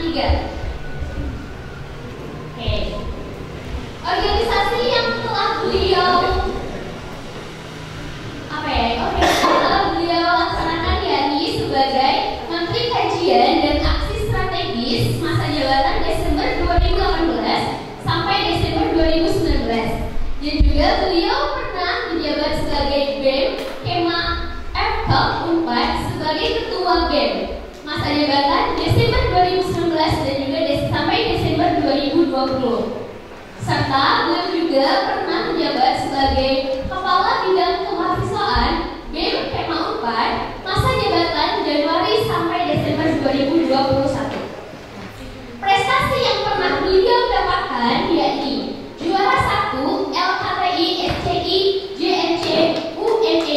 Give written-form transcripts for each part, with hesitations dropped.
3. Oke. Organisasi yang telah beliau laksanakan yakni sebagai Menteri Kajian dan Aksi Strategis masa jabatan Desember 2018 sampai Desember 2019. Dan juga beliau pernah menjabat sebagai BEM Kema FKUP Unpad sebagai Ketua BEM masa jabatan Desember 2019 dan juga sampai Desember 2020. Serta beliau juga pernah menjabat sebagai Kepala Bidang Kemahasiswaan BEM Kema Unpad masa jabatan Januari sampai Desember 2021. Prestasi yang pernah beliau dapatkan yakni juara 1 LKTI SCI JNC UNEJ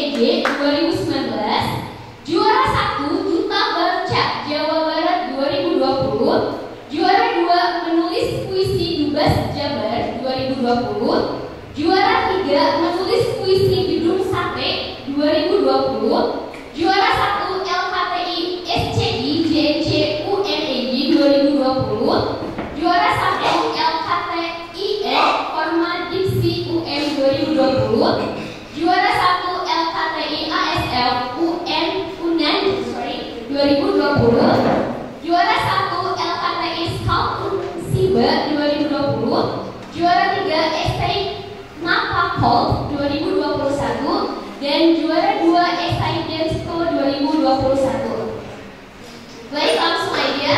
2019, juara 1 Duta Baca Jawa Barat 2020, juara 2 menulis puisi Dubes Jabar 2020, juara 3 menulis puisi Gedung Sate 2020, juara 1 LKTI SCI JNC UNEJ 2020, juara 1 LKTIN Forma Diksi UM 2020, juara 1 LKTI ASL UNAN 2020, juara 1 LKTI Scout Siba 2020, juara 3 esai Napakol 2021, dan juara 2 esai Demsko 2021. Baik, langsung aja.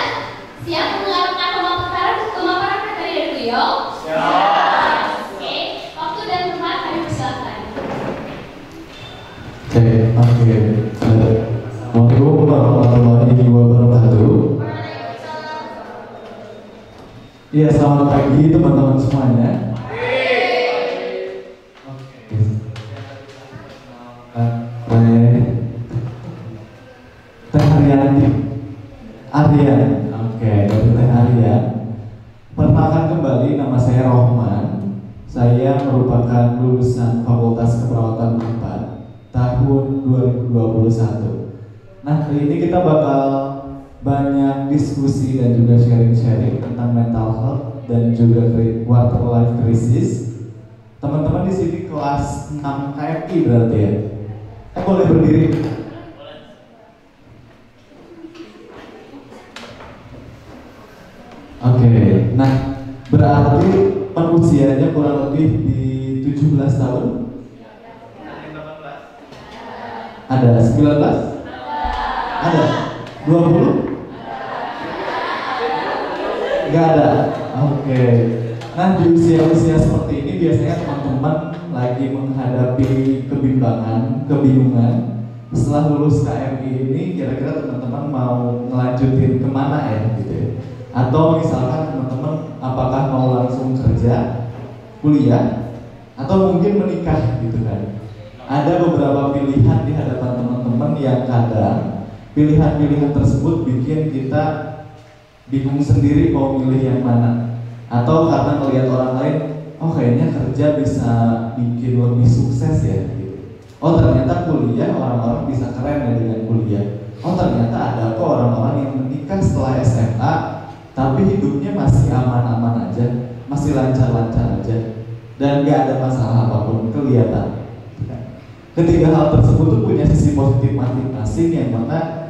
Siap mendengarkan pemaparan materi dari beliau? Siap. Oke, waktu dan tempat kami persilakan. Oke. Assalamualaikum warahmatullahi wabarakatuh. Iya, selamat pagi teman-teman semuanya. Teh Aryan. Oke, dari Teh Aryan. Perkenalkan kembali, nama saya Rohman. Saya merupakan lulusan Fakultas Keperawatan Unpad tahun 2021. Nah, kali ini kita bakal banyak diskusi dan juga sharing-sharing tentang mental health dan juga quarter life crisis. Teman-teman di sini kelas 6 KFI berarti ya? Boleh berdiri? Oke, nah berarti usianya kurang lebih di 17 tahun? Ada 19? Ada? 20? Nggak ada? Oke. Nah, di usia-usia seperti ini biasanya teman-teman lagi menghadapi kebingungan. Setelah lulus KMI ini, kira-kira teman-teman mau ngelanjutin kemana ya gitu ya? Atau misalkan teman-teman apakah mau langsung kerja, kuliah, atau mungkin menikah gitu kan? Ada beberapa pilihan di hadapan teman-teman yang kadang pilihan-pilihan tersebut bikin kita bingung sendiri mau milih yang mana. Atau karena melihat orang lain, oh kayaknya kerja bisa bikin lebih sukses ya gitu. Oh ternyata kuliah orang-orang bisa keren ya dengan kuliah. Oh ternyata ada kok orang-orang yang menikah setelah SMA tapi hidupnya masih aman-aman aja, masih lancar-lancar aja, dan gak ada masalah apapun kelihatan. Ketiga hal tersebut tuh punya sisi positif masing-masing yang mana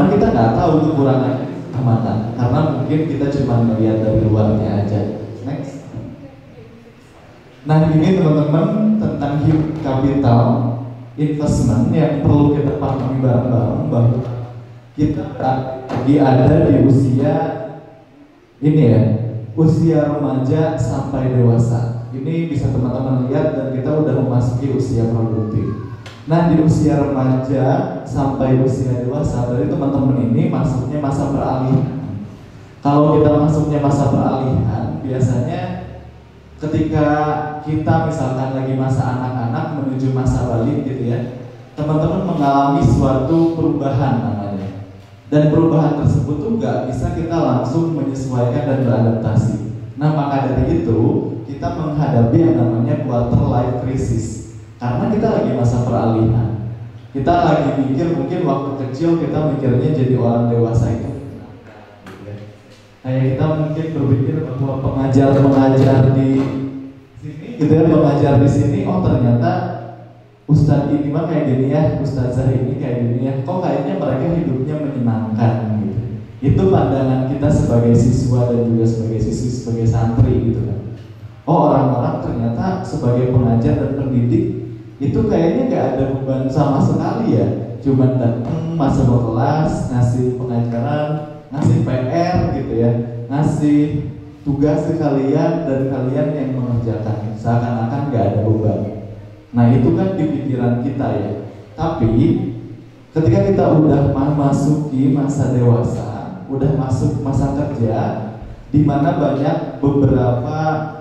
kita nggak tahu kekurangan kemana, karena mungkin kita cuma melihat dari luarnya aja. Next. Nah ini teman-teman tentang human capital investment yang perlu kita pahami bareng-bareng bahwa kita lagi ada di usia ini ya, usia remaja sampai dewasa. Ini bisa teman-teman lihat dan kita udah memasuki usia produktif. Nah di usia remaja sampai usia dewasa, berarti teman-teman ini masuknya masa peralihan. Kalau kita masuknya masa peralihan, biasanya ketika kita misalkan lagi masa anak-anak menuju masa balik gitu ya, teman-teman mengalami suatu perubahan namanya. Dan perubahan tersebut tuh nggak bisa kita langsung menyesuaikan dan beradaptasi. Nah maka dari itu kita menghadapi yang namanya quarter life crisis. Karena kita lagi masa peralihan. Kita lagi mikir mungkin waktu kecil kita mikirnya jadi orang dewasa itu. Kayak kita mungkin berpikir bahwa pengajar di sini, gitu ya, pengajar di sini, oh ternyata Ustadz ini mah kayak gini ya, Ustazah ini kayak gini ya, kok kayaknya mereka hidupnya menyenangkan gitu. Itu pandangan kita sebagai siswa dan juga sebagai siswi, sebagai santri gitu kan. Oh orang-orang ternyata sebagai pengajar dan pendidik itu kayaknya gak ada beban sama sekali ya, cuman datang masuk kelas, ngasih pengajaran, ngasih PR gitu ya, ngasih tugas ke kalian dan kalian yang mengerjakan, seakan-akan gak ada beban. Nah itu kan di pikiran kita ya. Tapi ketika kita udah masuki masa dewasa, udah masuk masa kerja, di mana banyak beberapa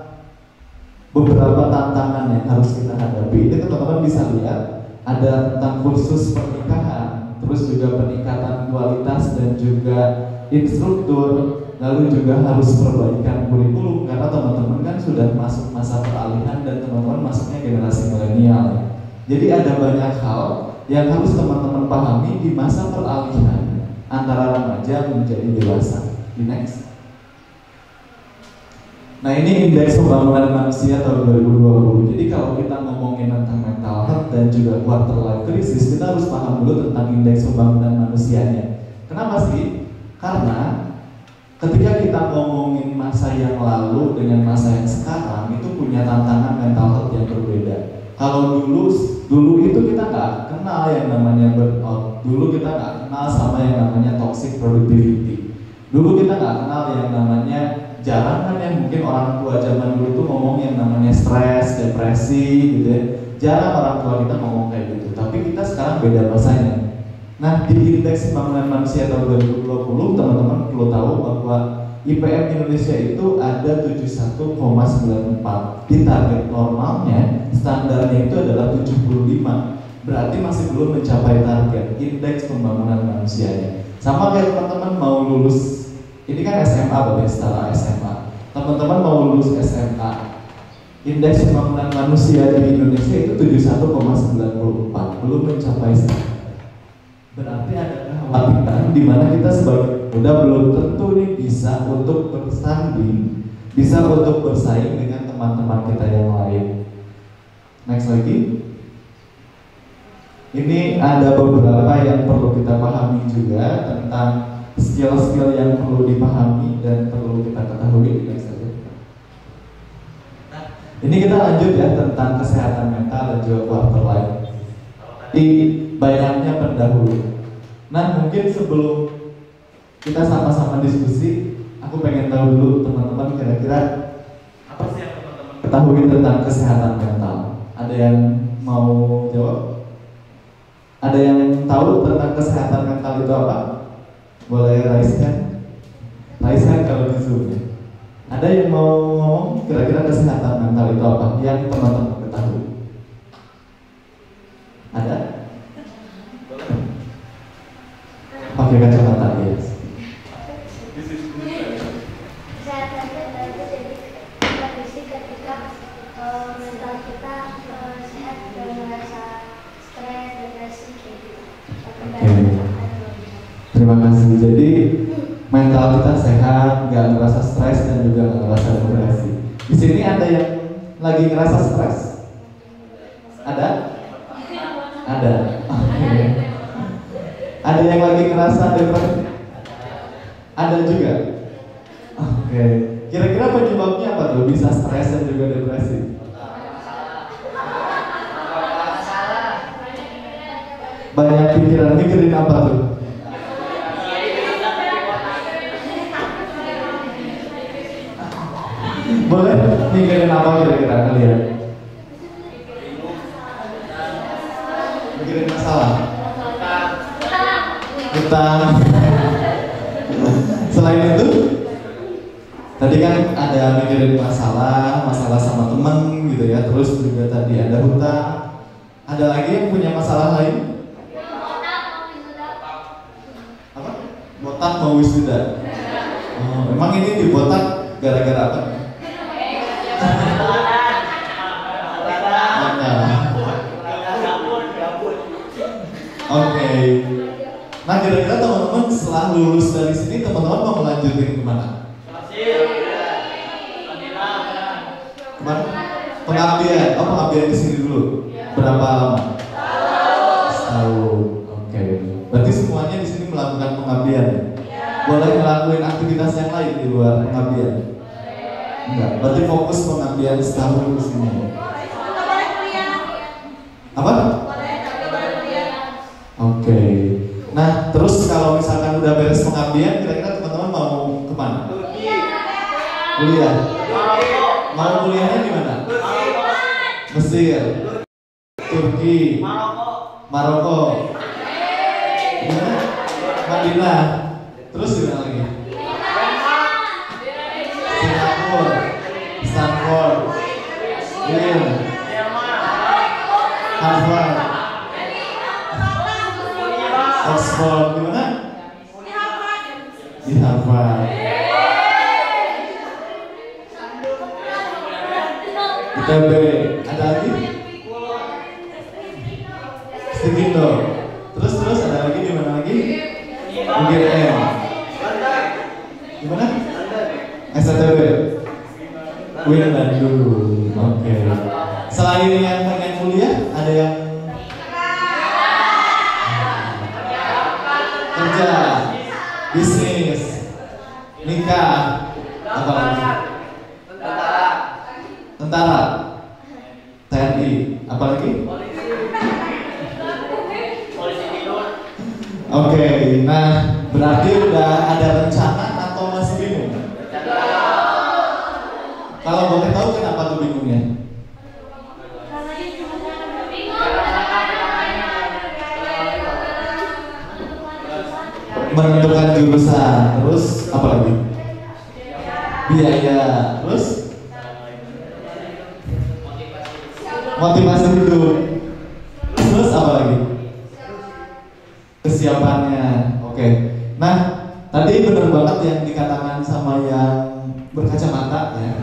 tantangan yang harus kita hadapi. Itu teman-teman bisa lihat ada tentang kursus pernikahan, terus juga peningkatan kualitas dan juga instruktur, lalu juga harus perbaikan kurikulum karena teman-teman kan sudah masuk masa peralihan dan teman-teman masuknya generasi milenial. Jadi ada banyak hal yang harus teman-teman pahami di masa peralihan antara remaja menjadi dewasa. Di next. Nah ini indeks pembangunan manusia tahun 2020. Jadi kalau kita ngomongin tentang mental health dan juga quarter life crisis, kita harus paham dulu tentang indeks pembangunan manusianya. Kenapa sih? Karena ketika kita ngomongin masa yang lalu dengan masa yang sekarang itu punya tantangan mental health yang berbeda. Kalau dulu itu kita nggak kenal yang namanya burnout, dulu kita nggak kenal sama yang namanya toxic productivity, dulu kita nggak kenal yang namanya, jarang kan ya mungkin orang tua zaman dulu tuh ngomong yang namanya stres, depresi gitu ya. Jarang orang tua kita ngomong kayak gitu. Tapi kita sekarang beda masanya. Nah di indeks pembangunan manusia tahun 2020 teman-teman perlu tahu bahwa IPM Indonesia itu ada 71,94. Di target normalnya standarnya itu adalah 75. Berarti masih belum mencapai target indeks pembangunan manusianya. Sama kayak teman-teman mau lulus, ini kan SMA berarti setelah SMA. Teman-teman mau lulus SMA, indeks pembangunan manusia di Indonesia itu 71,94, belum mencapai standar. Berarti ada kekhawatiran di mana kita sebagai muda belum tentu nih bisa untuk bersanding, bisa untuk bersaing dengan teman-teman kita yang lain. Next lagi. Ini ada beberapa yang perlu kita pahami juga tentang skill-skill yang perlu dipahami dan perlu kita ketahui. Ini kita lanjut ya tentang kesehatan mental dan juga quarter life. Di banyaknya pendahulu. Nah mungkin sebelum kita sama-sama diskusi, aku pengen tahu dulu teman-teman kira-kira apa sih yang teman-teman ketahui tentang kesehatan mental. Ada yang mau jawab? Ada yang tahu tentang kesehatan mental itu apa? Boleh raise hand? Raise hand kalau di Zoom ya. Ada yang mau ngomong kira-kira kesehatan mental itu apa? Yang teman-teman ketahui? Ada? Pakai kacamata ya. Kesehatan mental itu jadi kondisi ketika mental kita sehat dan merasa stres, depresi gitu. Terima kasih. Jadi mental kita sehat, nggak ngerasa stres dan juga nggak ngerasa depresi. Di sini ada yang lagi ngerasa stres? Ada? Ada. Ada yang lagi ngerasa depresi? Ada juga. Oke. Kira-kira penyebabnya apa tuh bisa stres dan juga depresi? Banyak pikiran, mikirin apa tuh? Boleh mikirin apa kira-kira kalian? Mikirin masalah? Utang. Selain itu, tadi kan ada mikirin masalah sama temen gitu ya. Terus juga tadi ada hutang. Ada lagi yang punya masalah lain? Apa? Botak mau wisuda. Oh, emang ini dibotak gara-gara apa? Oke. Nah kira-kira teman-teman setelah lulus dari sini teman-teman mau melanjutin kemana? Pengabdian. Oh, pengabdian di sini dulu. Berapa lama? Setahun. Oke. Berarti semuanya di sini melakukan pengabdian. Boleh ngelakuin aktivitas yang lain di luar pengabdian? Enggak. Berarti fokus pengabdian setahun di sini. Apa? Oke. Nah, terus kalau misalkan udah beres pengabdian, kira-kira teman-teman mau kemana? Kuliah. Mau kuliahnya di mana? Mesir, Turki, Maroko, Madinah. Terus di mana lagi? Singapura, Stanford, Yale, Harvard, Oxford. Di mana? Di Harvard. ITB. Ada lagi? Stikindo. Terus ada lagi di mana lagi? UGM. Di mana? STB. UIN Bandung. Oke. Selain yang pengen kuliah, ada yang kerja, bisnis, nikah, apa lagi? Tentara, TNI, apa lagi? Oke, nah berarti udah ada rencana atau masih bingung? Kalau boleh tahu kenapa tuh bingungnya? Menentukan jurusan, terus apa lagi? Biaya, terus motivasi hidup, terus apa lagi? Kesiapannya. Oke. Nah, tadi benar banget yang dikatakan sama yang berkacamata ya.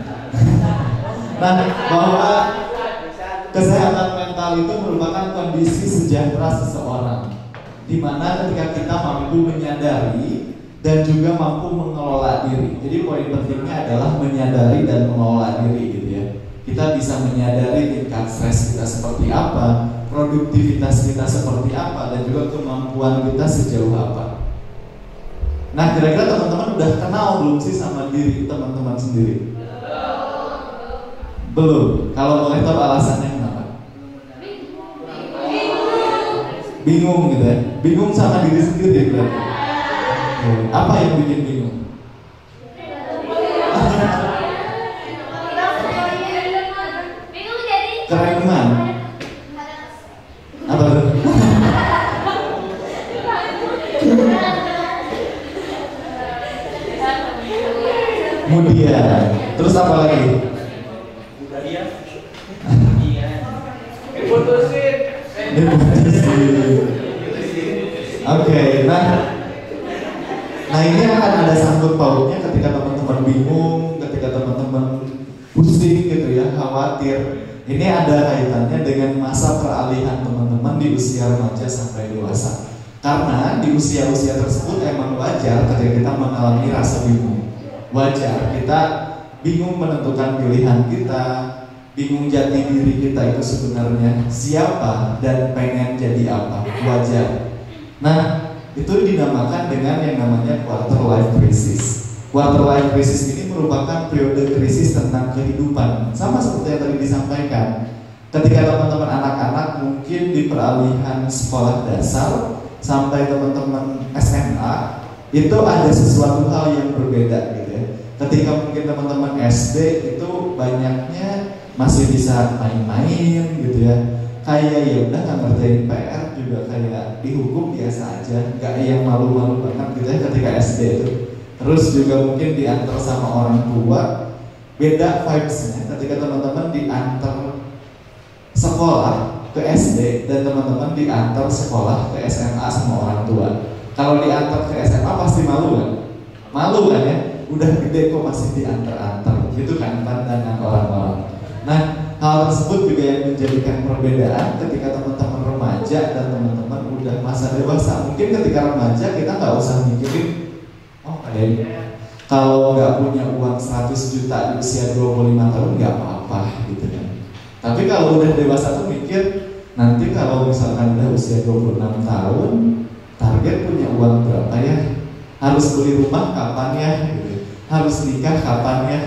Nah, bahwa kesehatan mental itu merupakan kondisi sejahtera seseorang, di mana ketika kita mampu menyadari dan juga mampu mengelola diri. Jadi poin pentingnya adalah menyadari dan mengelola diri gitu ya. Kita bisa menyadari tingkat stres kita seperti apa, produktivitas kita seperti apa, dan juga kemampuan kita sejauh apa. Nah, kira-kira teman-teman udah kenal belum sih sama diri teman-teman sendiri? Belum. Kalau boleh tahu alasannya kenapa? Bingung gitu ya? Bingung sama diri sendiri berarti. Apa yang bikin bingung? Kereman. Apa tuh? Kemudian, terus apa lagi? Diputusin. Oke, nah ini akan ada sangkut pautnya ketika teman-teman bingung, ketika teman-teman pusing gitu ya, khawatir. Ini ada kaitannya dengan masa peralihan teman-teman di usia remaja sampai dewasa. Karena di usia-usia tersebut emang wajar ketika kita mengalami rasa bingung. Wajar kita bingung menentukan pilihan kita, bingung jati diri kita itu sebenarnya siapa dan pengen jadi apa. Wajar. Nah, itu dinamakan dengan yang namanya quarter life crisis. Quarter life crisis ini merupakan periode krisis tentang kehidupan. Sama seperti yang tadi disampaikan. Ketika teman-teman anak-anak mungkin di peralihan sekolah dasar sampai teman-teman SMA, itu ada sesuatu hal yang berbeda gitu ya. Ketika mungkin teman-teman SD itu banyaknya masih bisa main-main gitu ya. Kayak ya udah nggak ngerjain PR juga kayak dihukum biasa aja, nggak yang malu-malu banget gitu ya ketika SD itu. Terus juga mungkin diantar sama orang tua, beda vibesnya ketika teman-teman diantar sekolah ke SD dan teman-teman diantar sekolah ke SMA sama orang tua. Kalau diantar ke SMA pasti malu kan? Malu kan ya? Udah gede kok masih diantar-antar, gitu kan pandangan orang-orang. Nah, hal tersebut juga yang menjadikan perbedaan ketika teman-teman remaja dan teman-teman udah masa dewasa. Mungkin ketika remaja kita nggak usah mikirin, oh kayaknya kalau nggak punya uang 100 juta di usia 25 tahun nggak apa-apa gitu kan. Tapi kalau udah dewasa tuh mikir, nanti kalau misalkan udah usia 26 tahun, target punya uang berapa ya? Harus beli rumah kapan ya? Gitu. Harus nikah kapan ya?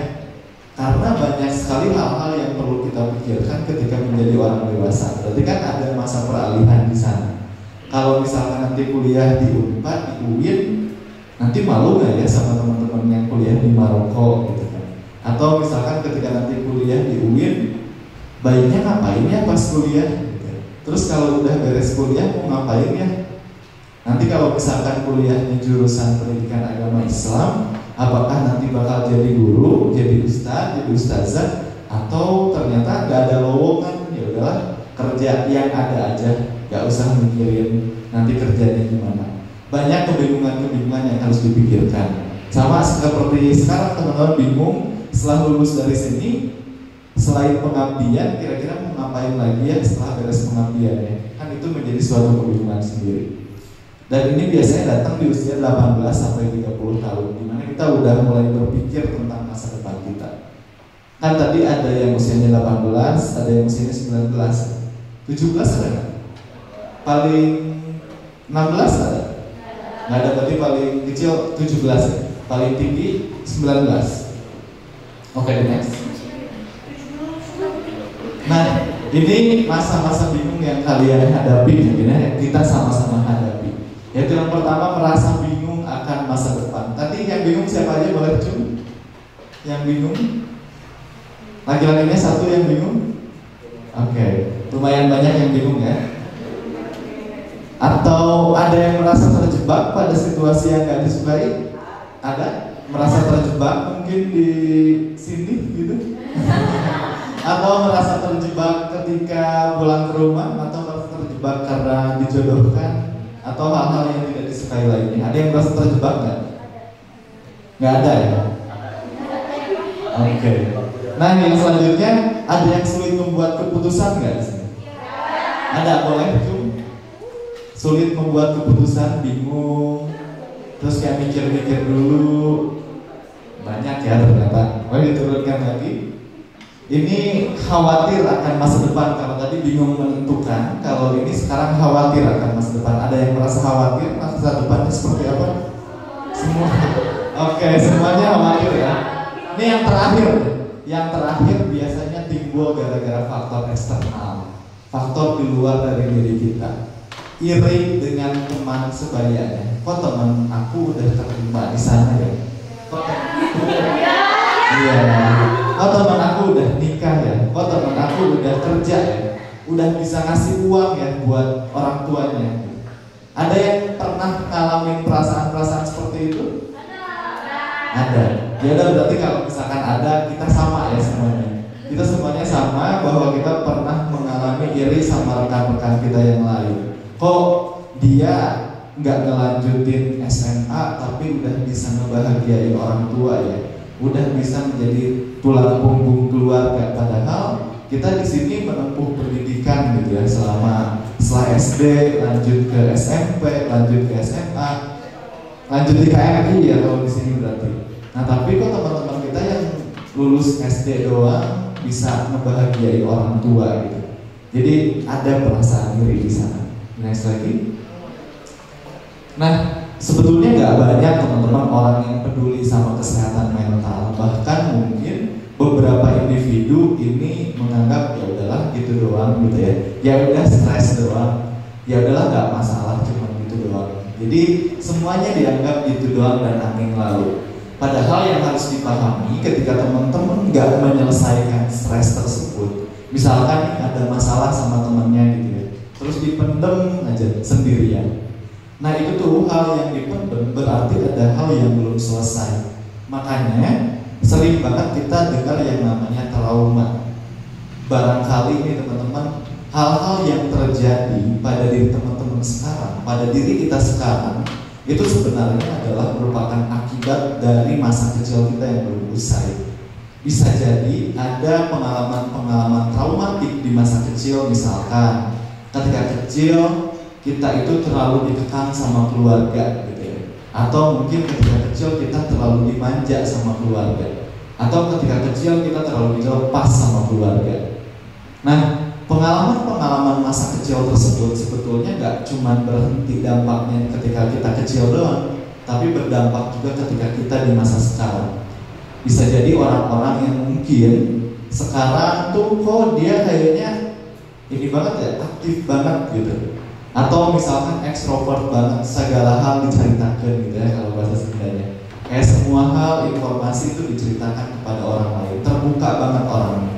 Karena banyak sekali hal-hal yang perlu kita pikirkan ketika menjadi orang dewasa. Berarti kan ada masa peralihan di sana. Kalau misalkan nanti kuliah di Unpad, di UIN, nanti malu nggak ya sama teman-teman yang kuliah di Maroko gitu kan? Atau misalkan ketika nanti kuliah di UIN, baiknya ngapain ya pas kuliah? Gitu. Terus kalau udah beres kuliah mau ngapain ya? Nanti kalau misalkan kuliahnya jurusan pendidikan agama Islam, apakah nanti bakal jadi guru, jadi ustadz, jadi ustazah, atau ternyata nggak ada lowongan? Ya udahlah, kerja yang ada aja, nggak usah mikirin nanti kerjanya gimana. Banyak kebingungan-kebingungan yang harus dipikirkan. Sama seperti sekarang teman-teman bingung setelah lulus dari sini, selain pengabdian, kira-kira mau ngapain lagi ya setelah beres pengabdiannya? Kan itu menjadi suatu kebingungan sendiri. Dan ini biasanya datang di usia 18 sampai 30 tahun, dimana kita udah mulai berpikir tentang masa depan kita. Kan tadi ada yang usianya 18, ada yang usianya 19, 17 ada nggak? Paling 16 ada? Nggak ada, berarti paling kecil 17 ya? Paling tinggi 19. Oke, next. Nah, ini masa-masa bingung yang kalian hadapi, ya, kita sama-sama hadapi. Yaitu yang pertama, merasa bingung akan masa depan. Tadi yang bingung siapa aja boleh cium? Yang bingung? Laki-lakinya satu yang bingung? Oke, lumayan banyak yang bingung ya. Atau ada yang merasa terjebak pada situasi yang gak disukai? Ada? Merasa terjebak mungkin di sini gitu? Atau merasa terjebak ketika pulang ke rumah? Atau merasa terjebak karena dijodohkan? Atau hal-hal yang tidak disukai lainnya? Ada yang merasa terjebak nggak? Nggak ada ya? Oke. Nah, yang selanjutnya, ada yang sulit membuat keputusan nggak di sini? Ada, boleh tuh. Sulit membuat keputusan, bingung, terus kayak mikir-mikir dulu. Banyak ya ternyata. Boleh diturunkan lagi. Ini khawatir akan masa depan. Kalau tadi bingung menentukan, kalau ini sekarang khawatir akan masa depan. Ada yang merasa khawatir masa depannya seperti apa? Semua. Oke, semuanya khawatir ya. Ini yang terakhir. Yang terakhir biasanya timbul gara-gara faktor eksternal, faktor di luar dari diri kita. Iri dengan teman sebayanya. Kok teman aku udah terima di sana ya? Kok iya. Oh, teman aku udah nikah ya. Oh, teman aku udah kerja ya. Udah bisa ngasih uang ya buat orang tuanya. Ada yang pernah ngalamin perasaan-perasaan seperti itu? Ada. Ya udah, berarti kalau misalkan ada, kita sama ya semuanya. Kita semuanya sama bahwa kita pernah mengalami iri sama rekan-rekan kita yang lain. Kok dia nggak ngelanjutin SMA tapi udah bisa ngebahagiain orang tua ya? Udah bisa menjadi tulang punggung keluarga, padahal kita di sini menempuh pendidikan gitu ya setelah SD, lanjut ke SMP, lanjut ke SMA, lanjut di KRI ya kalau di sini berarti. Nah, tapi kok teman-teman kita yang lulus SD doang bisa ngebahagiai orang tua gitu. Jadi ada perasaan iri di sana. Next lagi. Nah, sebetulnya nggak banyak teman-teman orang yang peduli sama kesehatan mental. Bahkan mungkin beberapa individu ini menganggap ya udahlah gitu doang gitu ya. Ya udah stres doang. Ya udahlah nggak masalah, cuma gitu doang. Jadi semuanya dianggap gitu doang dan angin lalu. Padahal yang harus dipahami ketika teman-teman nggak menyelesaikan stres tersebut, misalkan ada masalah sama temannya gitu ya, terus dipendem aja sendirian. Nah, itu tuh hal yang dipendem berarti ada hal yang belum selesai. Makanya sering banget kita dengar yang namanya trauma. Barangkali ini teman-teman, hal-hal yang terjadi pada diri teman-teman sekarang, pada diri kita sekarang, itu sebenarnya adalah merupakan akibat dari masa kecil kita yang belum usai. Bisa jadi ada pengalaman-pengalaman traumatik di masa kecil, misalkan ketika kecil kita itu terlalu ditekan sama keluarga gitu ya. Atau mungkin ketika kecil kita terlalu dimanja sama keluarga. Atau ketika kecil kita terlalu dilepas sama keluarga. Nah, pengalaman-pengalaman masa kecil tersebut sebetulnya nggak cuma berhenti dampaknya ketika kita kecil doang, tapi berdampak juga ketika kita di masa sekarang. Bisa jadi orang-orang yang mungkin sekarang tuh kok dia kayaknya ini banget ya, aktif banget gitu, atau misalkan ekstrovert banget, segala hal diceritakan gitu ya kalau bahasa Sundanya. Kayak semua hal, informasi itu diceritakan kepada orang lain, terbuka banget orangnya.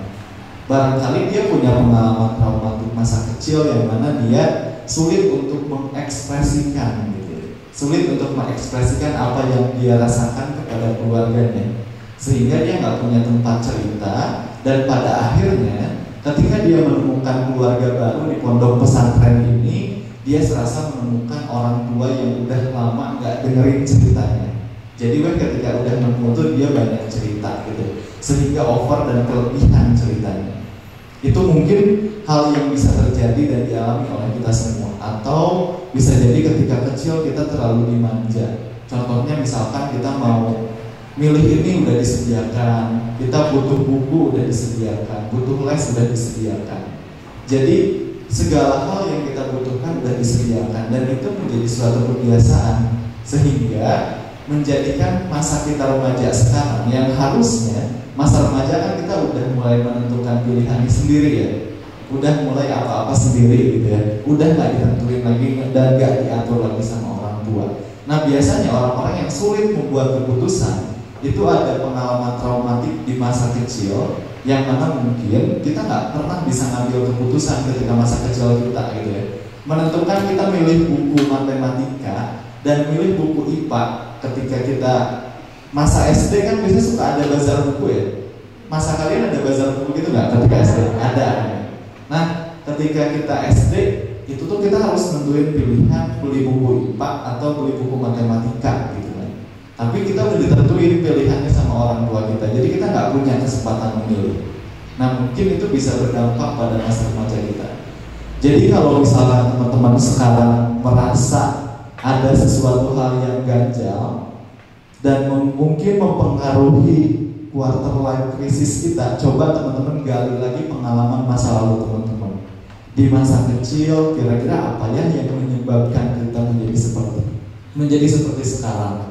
Barangkali dia punya pengalaman traumatik masa kecil yang mana dia sulit untuk mengekspresikan gitu, sulit untuk mengekspresikan apa yang dia rasakan kepada keluarganya, sehingga dia nggak punya tempat cerita. Dan pada akhirnya ketika dia menemukan keluarga baru di pondok pesantren ini, dia serasa menemukan orang tua yang udah lama nggak dengerin ceritanya. Jadi ketika udah nemu tuh dia banyak cerita gitu, sehingga over dan kelebihan ceritanya. Itu mungkin hal yang bisa terjadi dan dialami oleh kita semua. Atau bisa jadi ketika kecil kita terlalu dimanja. Contohnya misalkan kita mau milih ini udah disediakan, kita butuh buku udah disediakan, butuh les udah disediakan. Jadi segala hal yang kita butuhkan udah disediakan, dan itu menjadi suatu kebiasaan, sehingga menjadikan masa kita remaja sekarang yang harusnya masa remaja kan kita udah mulai menentukan pilihannya sendiri ya, udah mulai apa-apa sendiri gitu ya, udah nggak ditentuin lagi dan nggak diatur lagi sama orang tua. Nah biasanya orang-orang yang sulit membuat keputusan itu ada pengalaman traumatik di masa kecil yang mana mungkin kita nggak pernah bisa ngambil keputusan ketika masa kecil kita gitu ya. Menentukan kita milih buku matematika dan milih buku IPA ketika kita masa SD kan biasanya suka ada bazar buku ya. Masa kalian ada bazar buku gitu nggak ketika SD? Ada. Nah ketika kita SD itu tuh kita harus nentuin pilihan beli buku IPA atau beli buku matematika gitu kan. Tapi kita udah ditentuin pilihannya sama orang tua kita, jadi kita nggak punya kesempatan memilih. Nah mungkin itu bisa berdampak pada masa remaja kita. Jadi kalau misalnya teman-teman sekarang merasa ada sesuatu hal yang ganjal dan mungkin mempengaruhi quarter life crisis kita, coba teman-teman gali lagi pengalaman masa lalu teman-teman. Di masa kecil kira-kira apa ya yang menyebabkan kita menjadi seperti sekarang?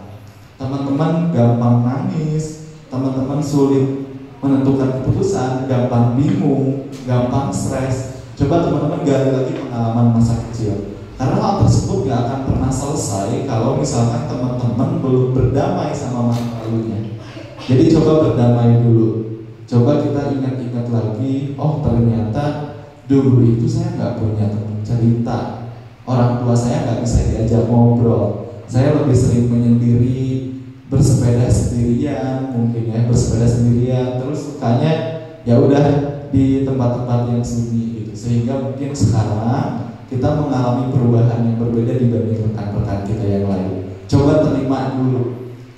Teman-teman gampang nangis, teman-teman sulit menentukan keputusan, gampang bingung, gampang stres. Coba teman-teman gali lagi pengalaman masa kecil, karena hal tersebut gak akan pernah selesai kalau misalkan teman-teman belum berdamai sama masa lalunya. Jadi coba berdamai dulu. Coba kita ingat-ingat lagi, oh ternyata dulu itu saya gak punya teman cerita, orang tua saya gak bisa diajak ngobrol, saya lebih sering menyendiri, bersepeda sendirian, mungkin ya bersepeda sendirian, terus sukanya ya udah di tempat-tempat yang sunyi gitu, sehingga mungkin sekarang kita mengalami perubahan yang berbeda dibanding rekan-rekan kita yang lain. Coba terima dulu,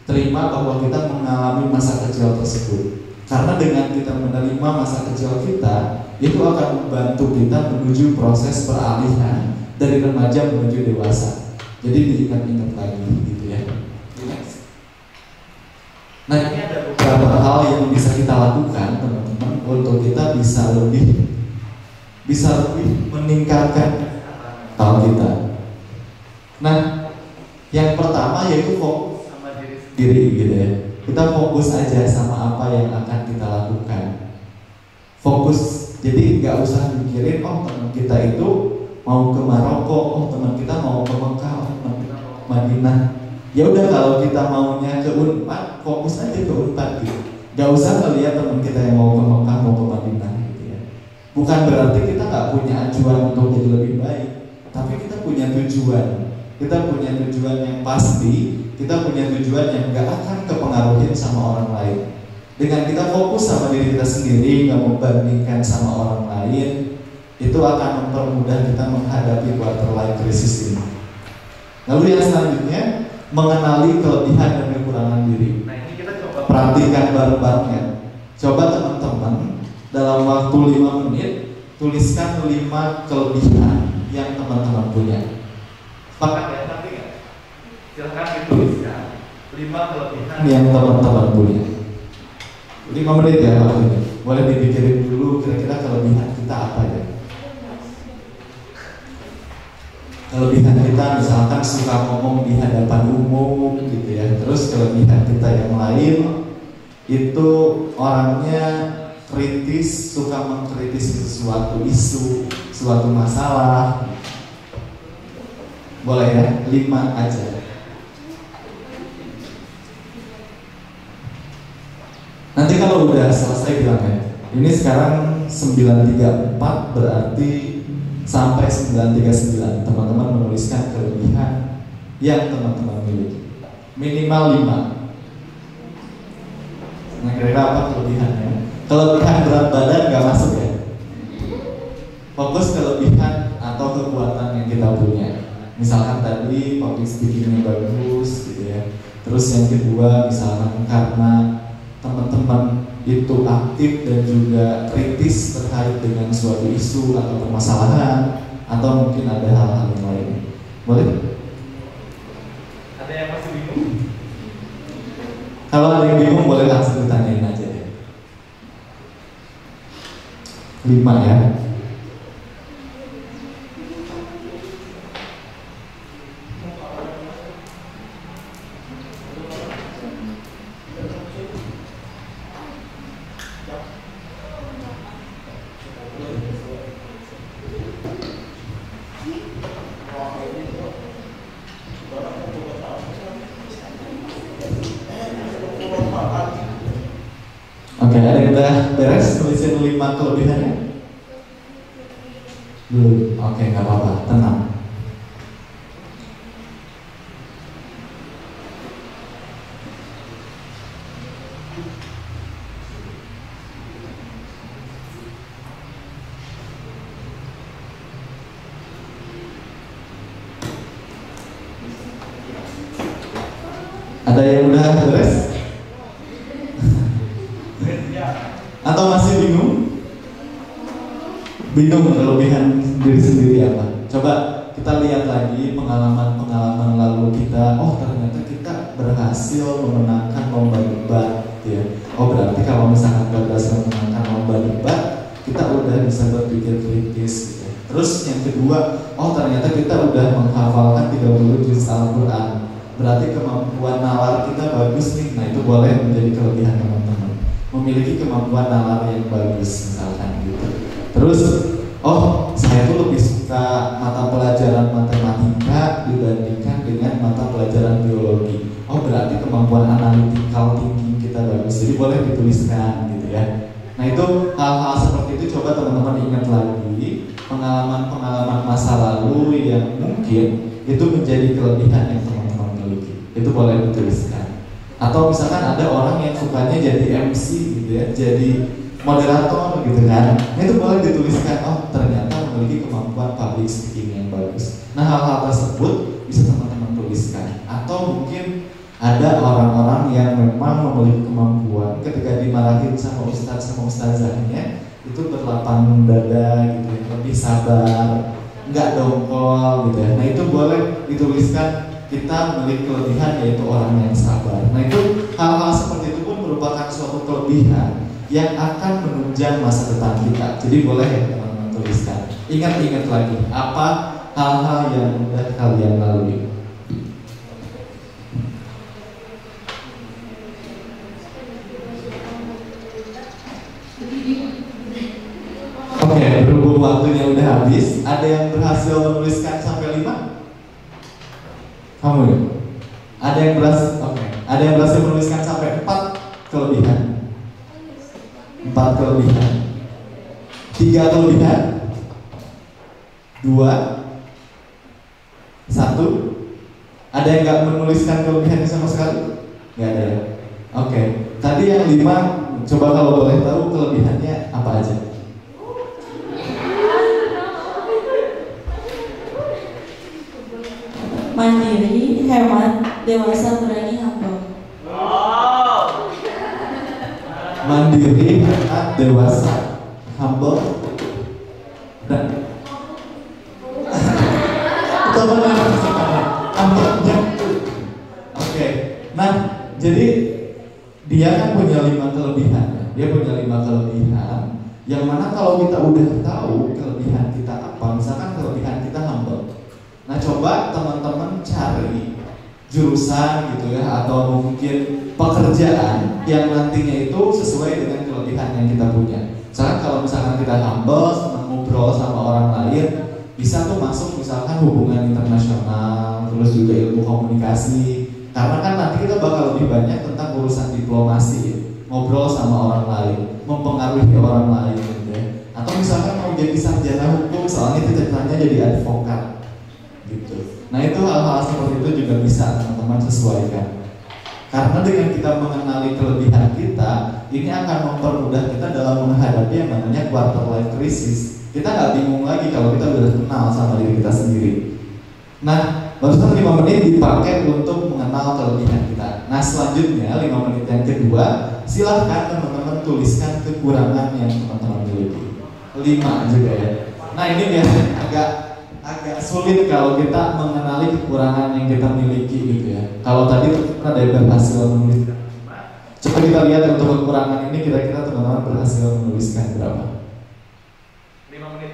terima bahwa kita mengalami masa kecil tersebut, karena dengan kita menerima masa kecil kita, itu akan membantu kita menuju proses peralihan dari remaja menuju dewasa. Jadi diingat-ingat lagi gitu ya. Nah ini ada beberapa hal yang bisa kita lakukan teman-teman untuk kita bisa lebih meningkatkan mental kita. Nah yang pertama yaitu fokus sama diri sendiri gitu ya. Kita fokus aja sama apa yang akan kita lakukan. Fokus, jadi nggak usah mikirin oh teman kita itu mau ke Maroko, oh teman kita mau ke Mekah, oh teman kita mau ke Madinah. Ya udah kalau kita maunya ke Unpad, fokus aja ke Unpad gitu. Gak usah ngeliat teman kita yang mau ke Mekah, mau ke Madinah gitu ya. Bukan berarti kita nggak punya acuan untuk jadi lebih baik, tapi kita punya tujuan. Kita punya tujuan yang pasti, kita punya tujuan yang gak akan kepengaruhin sama orang lain. Dengan kita fokus sama diri kita sendiri, gak membandingkan sama orang lain, itu akan mempermudah kita menghadapi quarter life crisis ini. Lalu yang selanjutnya, mengenali kelebihan dan kekurangan diri. Nah ini kita coba perhatikan bareng-bareng ya. Coba teman-teman dalam waktu 5 menit tuliskan 5 kelebihan yang teman-teman punya. Sepakat ya, nanti nggak? Silahkan dituliskan 5 kelebihan yang teman-teman punya. 5 menit ya kalau ini. Boleh dipikirin dulu kira-kira kelebihan kita apa ya. Kelebihan kita misalkan suka ngomong di hadapan umum gitu ya. Terus kelebihan kita yang lain itu orangnya kritis, suka mengkritisi sesuatu isu, suatu masalah. Boleh ya, 5 aja. Nanti kalau udah selesai bilang ya. Ini sekarang 934 berarti sampai 939 teman-teman menuliskan kelebihan yang teman-teman miliki. Minimal 5. Nah kira-kira apa kelebihannya? Kelebihan berat badan gak masuk ya. Fokus kelebihan atau kekuatan yang kita punya. Misalkan tadi public speakingnya bagus gitu ya. Terus yang kedua misalkan karena teman-teman itu aktif dan juga kritis terkait dengan suatu isu atau permasalahan, atau mungkin ada hal-hal yang lain. Boleh? Ada yang masih bingung? Kalau ada yang bingung boleh langsung ditanyain aja ya. 5 ya. Oke, ada yang udah beres tulisin 5 kelebihannya? Belum? Oke, nggak apa-apa, tenang. Ada yang udah beres? Atau masih bingung? Bingung kelebihan diri sendiri apa? Coba kita lihat lagi pengalaman-pengalaman lalu kita. Oh ternyata kita berhasil memenangkan lomba debat ya. Oh berarti kalau misalkan berhasil memenangkan lomba debat, kita udah bisa berpikir kritis gitu. Terus yang kedua, oh ternyata kita udah menghafalkan 30 juz Al-Quran. Berarti kemampuan nalar kita bagus nih. Nah itu boleh menjadi kelebihan teman-teman. Memiliki kemampuan nalar yang bagus misalkan gitu. Terus, oh saya tuh lebih suka mata pelajaran matematika dibandingkan dengan mata pelajaran biologi. Oh berarti kemampuan analytical thinking kita bagus. Jadi boleh dituliskan gitu ya. Nah itu hal-hal seperti itu coba teman-teman ingat lagi pengalaman-pengalaman masa lalu yang mungkin itu menjadi kelebihan yang teman-teman miliki. Itu boleh dituliskan. Atau misalkan ada orang yang sukanya jadi MC gitu ya, jadi moderator gitu kan. Nah itu boleh dituliskan, oh ternyata memiliki kemampuan public speaking yang bagus. Nah hal-hal tersebut bisa teman-teman tuliskan. Atau mungkin ada orang-orang yang memang memiliki kemampuan ketika dimarahin sama ustadz sama ustazahnya itu berlapang dada gitu ya, lebih sabar, nggak dongkol gitu ya. Nah itu boleh dituliskan. Kita memiliki kelebihan yaitu orang yang sabar. Nah itu hal-hal seperti itu pun merupakan suatu kelebihan yang akan menunjang masa depan kita. Jadi boleh ya teman-teman tuliskan. Ingat-ingat lagi apa hal-hal yang sudah kalian lalui. Oke, berhubung waktunya udah habis, ada yang berhasil menuliskan sampai 5? Kamu ya? Ada yang berhasil, ada yang berhasil menuliskan sampai 4 kelebihan. 4 kelebihan. 3 kelebihan. 2 1. Ada yang nggak menuliskan kelebihannya sama sekali? Nggak ada ya? Oke. Tadi yang 5, coba kalau boleh tahu kelebihannya apa aja? Mandiri, hemat, dewasa, berani, humble. Mandiri, hemat, dewasa, humble, dan Oke. Nah, jadi dia kan punya 5 kelebihan. Dia punya 5 kelebihan. Yang mana kalau kita udah tahu kelebihan kita apa, misalkan kelebihan kita humble. Nah, coba teman-teman cari jurusan gitu ya, atau mungkin pekerjaan yang nantinya itu sesuai dengan kelebihan yang kita punya. Misalkan kalau misalkan kita humble, senang ngobrol sama orang lain, bisa tuh masuk misalkan hubungan internasional, terus juga ilmu komunikasi. Karena kan nanti kita bakal lebih banyak tentang urusan diplomasi ya, ngobrol sama orang lain, mempengaruhi orang lain gitu ya. Atau misalkan mau jadi sarjana hukum, soalnya cita-citanya jadi advokat gitu. Nah, itu hal-hal seperti itu juga bisa teman-teman sesuaikan. Karena dengan kita mengenali kelebihan kita, ini akan mempermudah kita dalam menghadapi yang namanya quarter life crisis. Kita nggak bingung lagi kalau kita udah kenal sama diri kita sendiri. Nah, barusan 5 menit dipakai untuk mengenal kelebihan kita. Nah, selanjutnya 5 menit yang kedua, silahkan teman-teman tuliskan kekurangan yang teman-teman miliki. 5 juga ya. Nah, ini biasanya agak sulit kalau kita mengenali kekurangan yang kita miliki gitu ya. Kalau tadi ada yang berhasil menuliskan, coba kita lihat untuk kekurangan ini kira-kira teman-teman berhasil menuliskan berapa? 5 menit.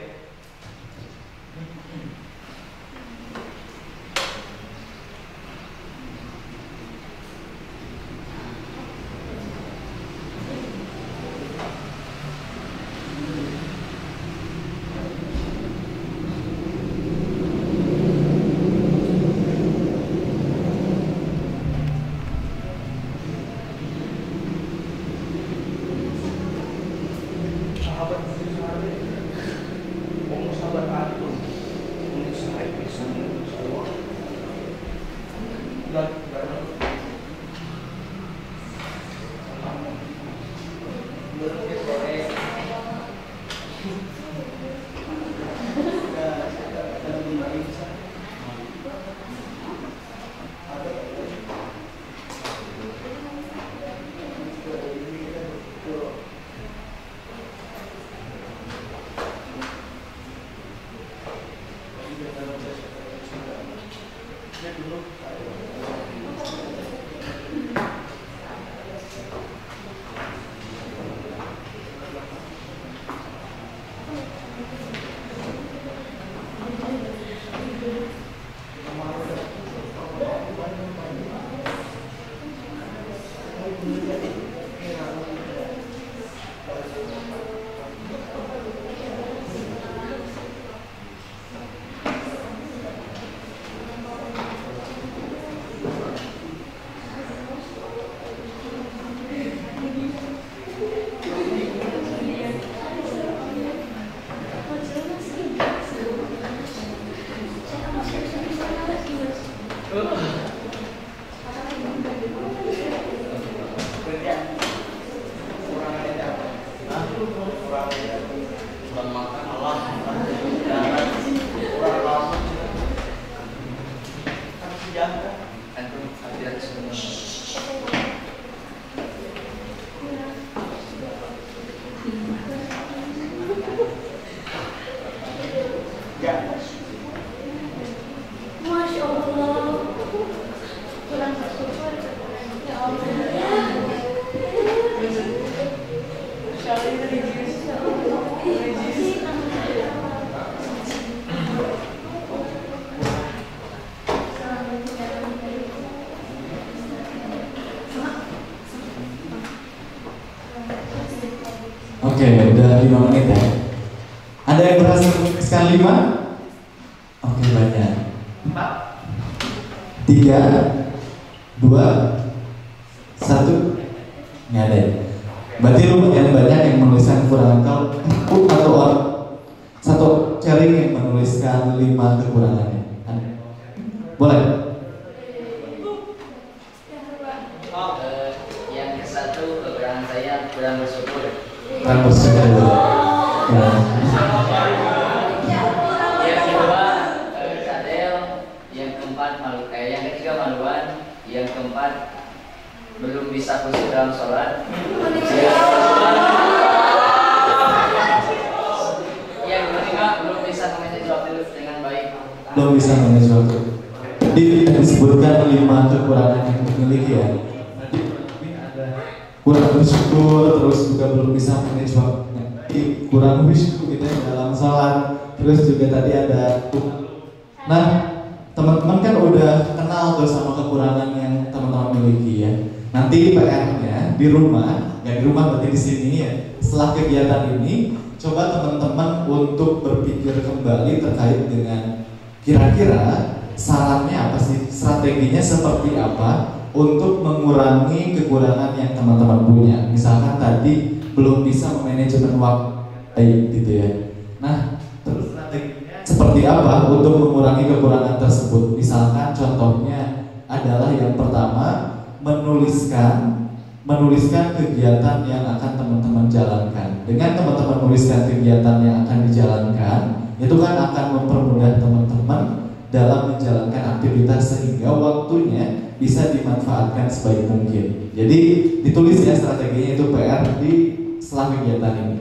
Oke, udah 5 menit ya. Ada yang berhasil menuliskan 5? Oke, banyak. 4, 3, 2, 1. Nggak ada. Berarti lumayan banyak yang menuliskan kekurangan. Kalau atau orang satu sharing yang menuliskan 5 kekurangannya. Boleh? Yang ke-1 kekurangan saya kurang bersyukur. Kurang bersyukur. Yang kedua cadel. Yang keempat yang ketiga maluan. Yang keempat belum bisa khusyuk dalam sholat. Yang kelima belum bisa memanage waktu dengan baik. Belum bisa memanage waktu. Jadi disebutkan 5 kekurangan yang dimiliki ya. kurang bersyukur, terus juga belum bisa manage waktunya, kurang khusyuk gitu ya dalam sholat, terus juga tadi ada. Nah, teman-teman kan udah kenal tuh sama kekurangan yang teman-teman miliki ya. Nanti PR-nya di rumah, nggak di rumah berarti di sini ya. Setelah kegiatan ini, coba teman-teman untuk berpikir kembali terkait dengan kira-kira sarannya apa sih, strateginya seperti apa untuk mengurangi kekurangan yang teman-teman punya. Misalkan tadi belum bisa memanajemen waktu gitu ya. Nah, terus strateginya seperti apa untuk mengurangi kekurangan tersebut? Misalkan contohnya adalah yang pertama, menuliskan kegiatan yang akan teman-teman jalankan. Dengan teman-teman menuliskan kegiatan yang akan dijalankan, itu kan akan mempermudah teman-teman dalam menjalankan aktivitas sehingga waktunya bisa dimanfaatkan sebaik mungkin. Jadi ditulis ya strateginya, itu PR di setelah kegiatan ini.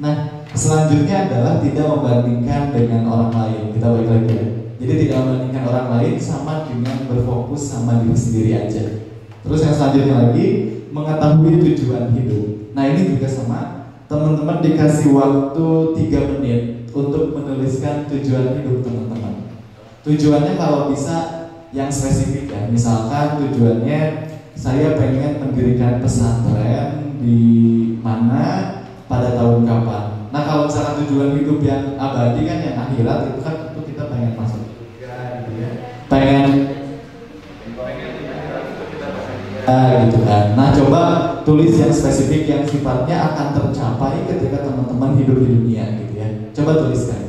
Nah, selanjutnya adalah tidak membandingkan dengan orang lain. Kita balik lagi ya. Jadi tidak membandingkan orang lain, sama dengan berfokus sama diri sendiri aja. Terus yang selanjutnya lagi, mengetahui tujuan hidup. Nah, ini juga sama, teman-teman dikasih waktu 3 menit untuk menuliskan tujuan hidup teman-teman. Tujuannya kalau bisa yang spesifik ya. Misalkan tujuannya saya pengen mendirikan pesantren di mana pada tahun kapan. Nah, kalau misalkan tujuan hidup yang abadi kan yang akhirat, itu kan tentu kita pengen masuk surga gitu ya. Pengen gitu kan. Nah, coba tulis yang spesifik yang sifatnya akan tercapai ketika teman-teman hidup di dunia gitu ya. Coba tuliskan.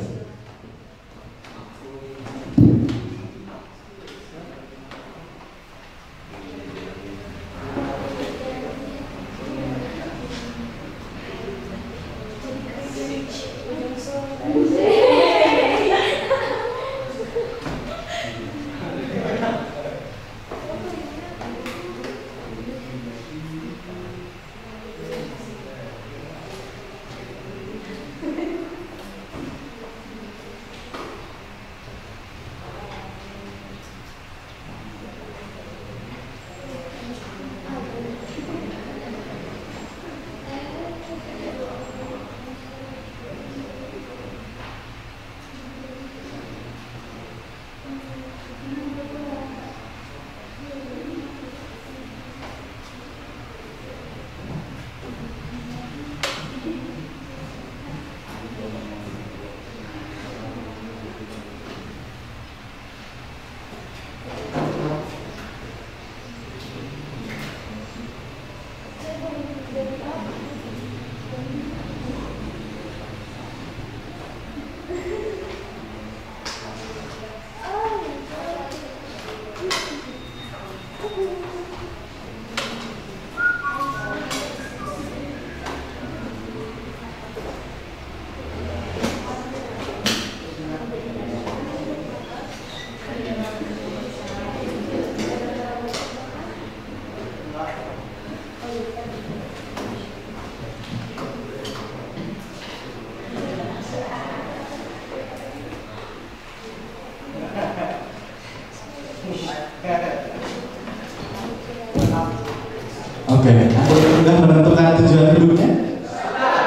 Oke, sudah menentukan tujuan hidupnya?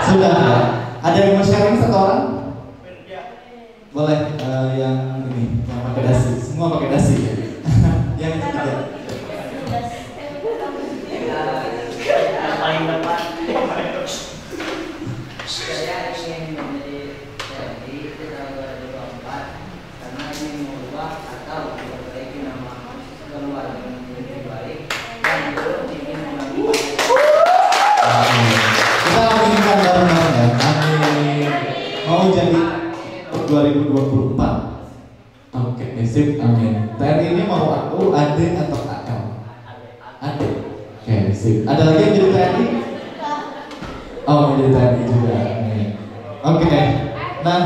Sudah ya? Ada yang mau sharing satu orang? Boleh, yang ini, yang pakai dasi. Semua pakai dasi ya? Yang ketiga. Paling depan. Saya ingin menjadi TNI di tahun 2024 karena ingin mengubah atau memperbaiki nama keluarga menjadi baik dan belum ingin mengambil. Kita aminkan bareng-bareng ya. Amin. Mau jadi 2024. Oke, sip, amin. TNI ini mau aku, adik atau AL? Adik. Oke, sip. Ada lagi yang jadi TNI? Oh, menjadi TNI juga. Oke. Nah,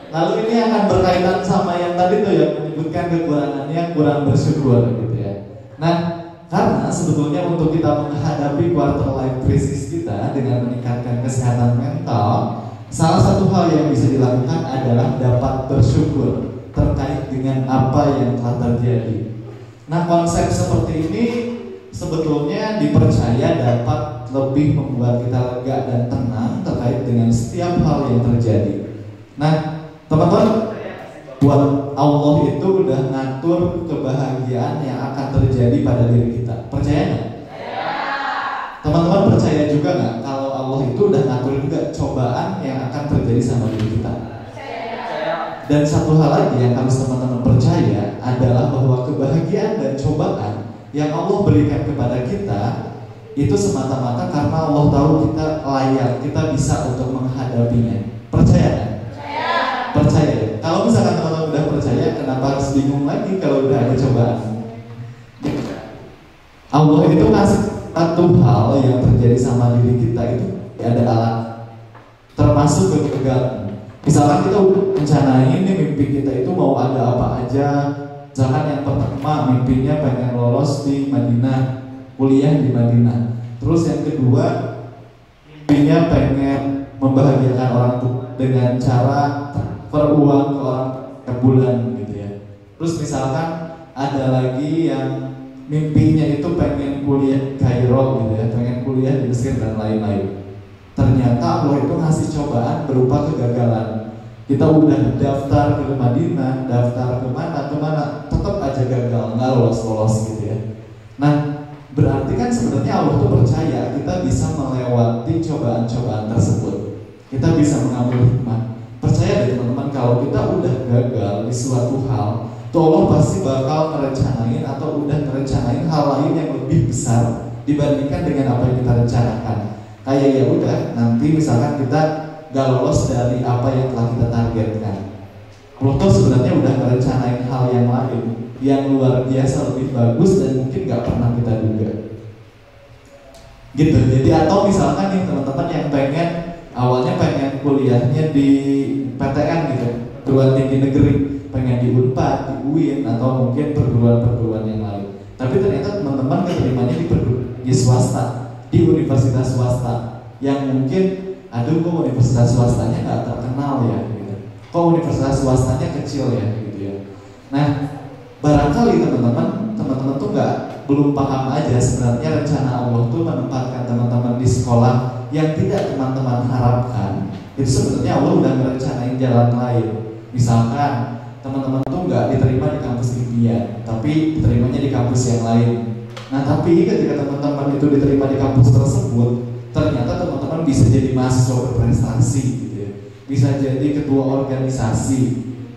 lalu ini akan berkaitan sama yang tadi tuh yang menyebutkan kekurangannya kurang bersyukur gitu ya. Nah, karena sebetulnya untuk kita menghadapi quarter life crisis kita dengan meningkatkan kesehatan mental, salah satu hal yang bisa dilakukan adalah dapat bersyukur terkait dengan apa yang telah terjadi. Nah, konsep seperti ini sebetulnya dipercaya dapat lebih membuat kita lega dan tenang terkait dengan setiap hal yang terjadi. Nah, teman-teman, buat Allah itu udah ngatur kebahagiaan yang akan terjadi pada diri kita. Percaya nggak? Teman-teman percaya juga nggak kalau Allah itu udah ngatur juga cobaan yang akan terjadi sama diri kita? Dan satu hal lagi yang harus teman-teman percaya adalah bahwa kebahagiaan dan cobaan yang Allah berikan kepada kita itu semata-mata karena Allah tahu kita layak, kita bisa untuk menghadapinya. Percaya kan? Percaya. Kalau misalkan teman-teman udah percaya, kenapa harus bingung lagi kalau udah ada cobaan? Allah itu kasih satu hal yang terjadi sama diri kita itu ada alat, termasuk kegagalan. Misalkan kita udah rencanain nih mimpi kita itu mau ada apa aja. Misalkan yang pertama mimpinya pengen lolos di Madinah, kuliah di Madinah. Terus yang kedua mimpinya pengen membahagiakan orang tua dengan cara beruang ke orang ke bulan gitu ya. Terus misalkan ada lagi yang mimpinya itu pengen kuliah di Kairo gitu ya, pengen kuliah di Mesir dan lain-lain. Ternyata Allah itu ngasih cobaan berupa kegagalan. Kita udah daftar ke Madinah, daftar kemana, tetap aja gagal, nggak lolos gitu ya. Nah, berarti kan sebenarnya Allah tuh percaya kita bisa melewati cobaan-cobaan tersebut. Kita bisa mengambil hikmah. Percaya deh teman-teman, kalau kita udah gagal di suatu hal, tuh Allah pasti bakal merencanain atau udah merencanain hal lain yang lebih besar dibandingkan dengan apa yang kita rencanakan. Kayak ya udah, nanti misalkan kita gak lolos dari apa yang telah kita targetkan. Allah tuh sebenarnya udah merencanain hal yang lain yang luar biasa lebih bagus dan mungkin gak pernah kita duga. Gitu. Jadi atau misalkan nih teman-teman yang pengen awalnya pengen kuliahnya di PTN gitu, perguruan tinggi negeri, pengen di Unpad, di UIN atau mungkin perguruan-perguruan yang lain. Tapi ternyata teman-teman keterimanya di swasta, di universitas swasta yang mungkin aduh kok universitas swastanya nggak terkenal ya gitu. Kok universitas swastanya kecil ya gitu ya. Nah, barangkali teman-teman tuh belum paham aja sebenarnya rencana Allah tuh menempatkan teman-teman di sekolah yang tidak teman-teman harapkan. Itu sebenarnya Allah udah merencanain jalan lain. Misalkan teman-teman tuh nggak diterima di kampus impian, tapi diterimanya di kampus yang lain. Nah, tapi ketika teman-teman itu diterima di kampus tersebut, ternyata teman-teman bisa jadi mahasiswa berprestasi gitu ya. Bisa jadi ketua organisasi,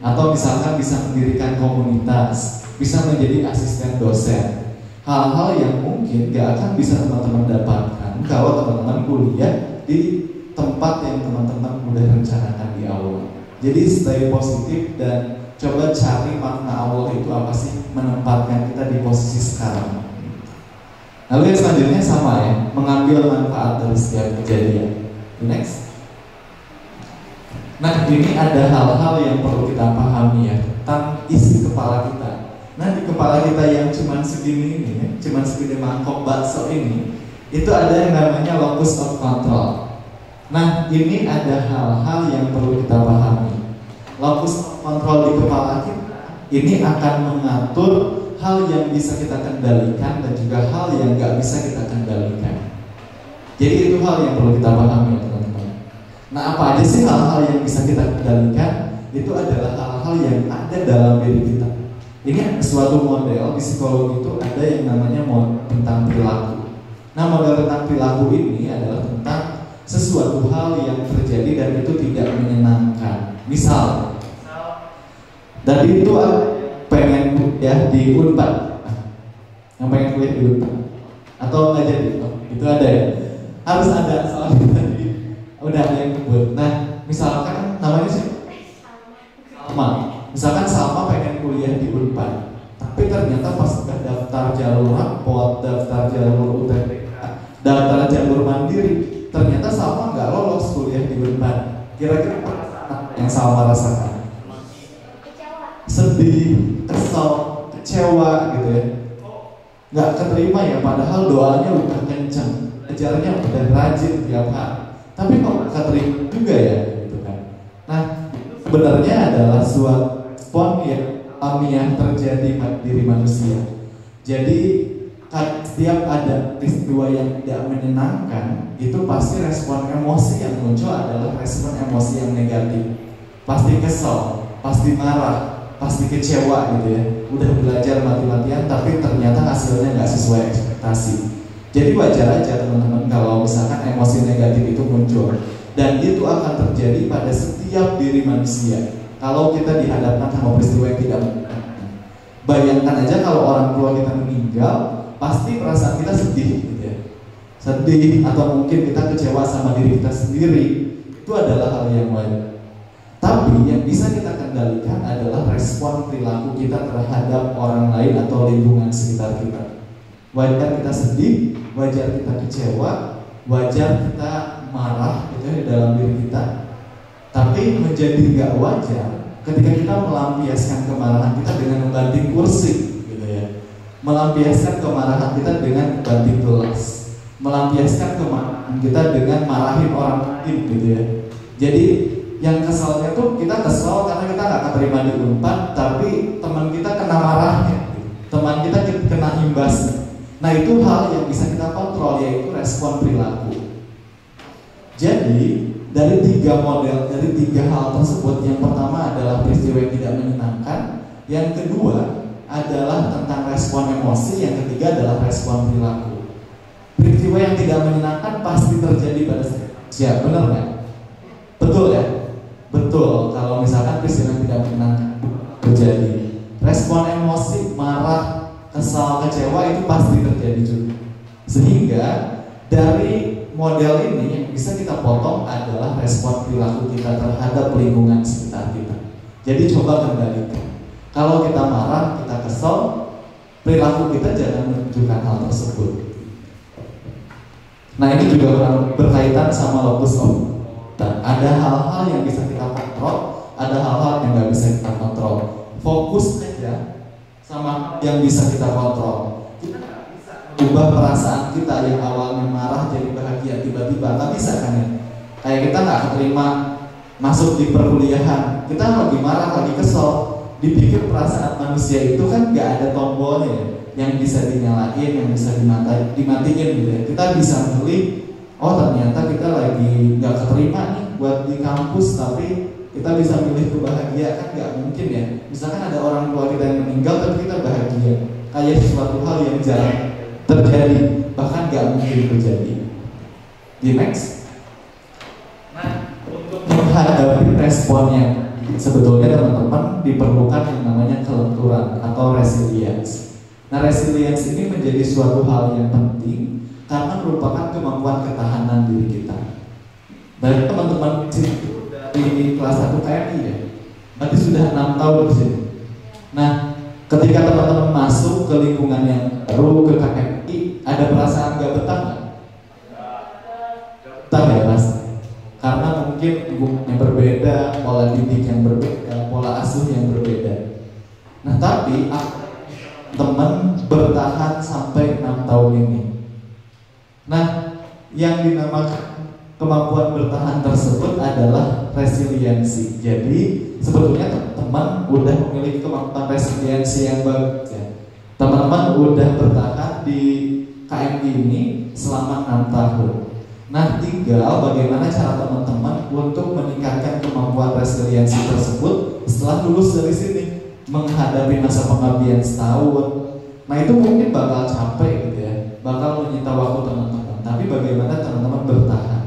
atau misalkan bisa mendirikan komunitas, bisa menjadi asisten dosen. Hal-hal yang mungkin gak akan bisa teman-teman dapatkan kalau teman-teman kuliah di tempat yang teman-teman udah rencanakan di awal. Jadi stay positif dan coba cari makna Allah itu apa sih menempatkan kita di posisi sekarang. Lalu yang selanjutnya sama ya, mengambil manfaat dari setiap kejadian. Next. Nah, ini ada hal-hal yang perlu kita pahami ya tentang isi kepala kita. Nah, di kepala kita yang cuman segini ini, ya, cuman segini mangkok bakso ini, itu ada yang namanya locus of control. Nah, ini ada hal-hal yang perlu kita pahami. Locus of control di kepala kita ini akan mengatur hal yang bisa kita kendalikan dan juga hal yang nggak bisa kita kendalikan. Jadi itu hal yang perlu kita pahami, teman-teman. Nah, apa aja sih hal-hal yang bisa kita kendalikan? Itu adalah hal-hal yang ada dalam diri kita. Ini suatu model di psikologi itu ada yang namanya model tentang perilaku. Nah, model tentang perilaku ini adalah tentang sesuatu hal yang terjadi dan itu tidak menyenangkan. Misal, dari itu pengen kuliah di Unpad, yang pengen kuliah di Unpad, atau nggak jadi, itu ada ya, harus ada soalnya tadi udah ada yang kebut. Nah, misalkan namanya sih Salma, misalkan Salma pengen kuliah di Unpad, tapi ternyata pas udah daftar jalur rapot, daftar jalur UTBK, daftar jalur mandiri, ternyata Salma nggak lolos kuliah di Unpad. Kira-kira apa yang Salma rasakan? Sedih, kesel, kecewa gitu ya. Nggak keterima ya, padahal doanya udah kenceng, ajarnya udah rajin tiap hari, tapi kok nggak keterima juga ya gitu kan. Nah, sebenarnya adalah suatu respon yang alamiah terjadi pada diri manusia. Jadi setiap ada peristiwa yang tidak menyenangkan, itu pasti respon emosi yang muncul adalah respon emosi yang negatif. Pasti kesel, pasti marah, pasti kecewa gitu ya. Udah belajar mati-matian tapi ternyata hasilnya nggak sesuai ekspektasi. Jadi wajar aja teman-teman kalau misalkan emosi negatif itu muncul. Dan itu akan terjadi pada setiap diri manusia. Kalau kita dihadapkan sama peristiwa yang tidak menyenangkan. Bayangkan aja kalau orang tua kita meninggal, pasti perasaan kita sedih gitu ya. Sedih atau mungkin kita kecewa sama diri kita sendiri. Itu adalah hal yang wajar. Tapi yang bisa kita kendalikan adalah respon perilaku kita terhadap orang lain atau lingkungan sekitar kita. Wajar kita sedih, wajar kita kecewa, wajar kita marah gitu ya di dalam diri kita. Tapi menjadi gak wajar ketika kita melampiaskan kemarahan kita dengan membanting kursi gitu ya. Melampiaskan kemarahan kita dengan banting gelas, melampiaskan kemarahan kita dengan marahin orang lain gitu ya. Jadi yang keselnya tuh kita kesel karena kita nggak keterima di Unpad, tapi teman kita kena marahnya, gitu. Teman kita kena imbasnya. Nah itu hal yang bisa kita kontrol, yaitu respon perilaku. Jadi dari tiga hal tersebut, yang pertama adalah peristiwa yang tidak menyenangkan, yang kedua adalah tentang respon emosi, yang ketiga adalah respon perilaku. Peristiwa yang tidak menyenangkan pasti terjadi pada siapa, benar nggak? Betul ya? Betul. Kalau misalkan peristiwa yang tidak menyenangkan terjadi, respon emosi, marah, kesal, kecewa itu pasti terjadi juga. Sehingga dari model ini yang bisa kita potong adalah respon perilaku kita terhadap lingkungan sekitar kita. Jadi coba kendalikan. Kalau kita marah, kita kesel, perilaku kita jangan menunjukkan hal tersebut. Nah ini juga berkaitan sama locus of. Dan ada hal-hal yang bisa kita kontrol, ada hal-hal yang nggak bisa kita kontrol. Fokus aja sama yang bisa kita kontrol. Kita nggak bisa ubah perasaan kita yang awalnya marah jadi bahagia tiba-tiba, nggak bisa kan ya? Kayak kita nggak keterima masuk di perkuliahan, kita lagi marah, lagi kesel, dipikir perasaan manusia itu kan nggak ada tombolnya ya, yang bisa dinyalain, yang bisa dimatiin gitu ya. Kita bisa milih, oh ternyata kita lagi nggak keterima nih buat di kampus, tapi kita bisa milih kebahagiaan, kan nggak mungkin ya. Misalkan ada orang tua kita yang meninggal tapi kita bahagia, kayak sesuatu hal yang jarang terjadi, bahkan nggak mungkin terjadi. Di next. Nah, untuk menghadapi responnya, sebetulnya teman-teman diperlukan yang namanya kelenturan atau resilience. Nah, resilience ini menjadi suatu hal yang penting karena merupakan kemampuan ketahanan diri kita. Dari teman-teman di kelas 1 KMI ya, berarti sudah 6 tahun di sini. Nah, ketika teman-teman masuk ke lingkungan yang baru, ke KMI, ada perasaan gak betah nggak? Betah ya mas? Karena mungkin lingkungan yang berbeda, pola didik yang berbeda, pola asuh yang berbeda. Nah, tapi teman bertahan sampai 6 tahun ini. Nah, yang dinamakan kemampuan bertahan tersebut adalah resiliensi. Jadi sebetulnya teman-teman udah memiliki kemampuan resiliensi yang bagus ya. Teman-teman udah bertahan di KMI ini selama 6 tahun. Nah, tinggal bagaimana cara teman-teman untuk meningkatkan kemampuan resiliensi tersebut setelah lulus dari sini, menghadapi masa pengabdian setahun. Nah, itu mungkin bakal capek gitu ya, bakal menyita waktu teman-teman. Tapi bagaimana teman-teman bertahan?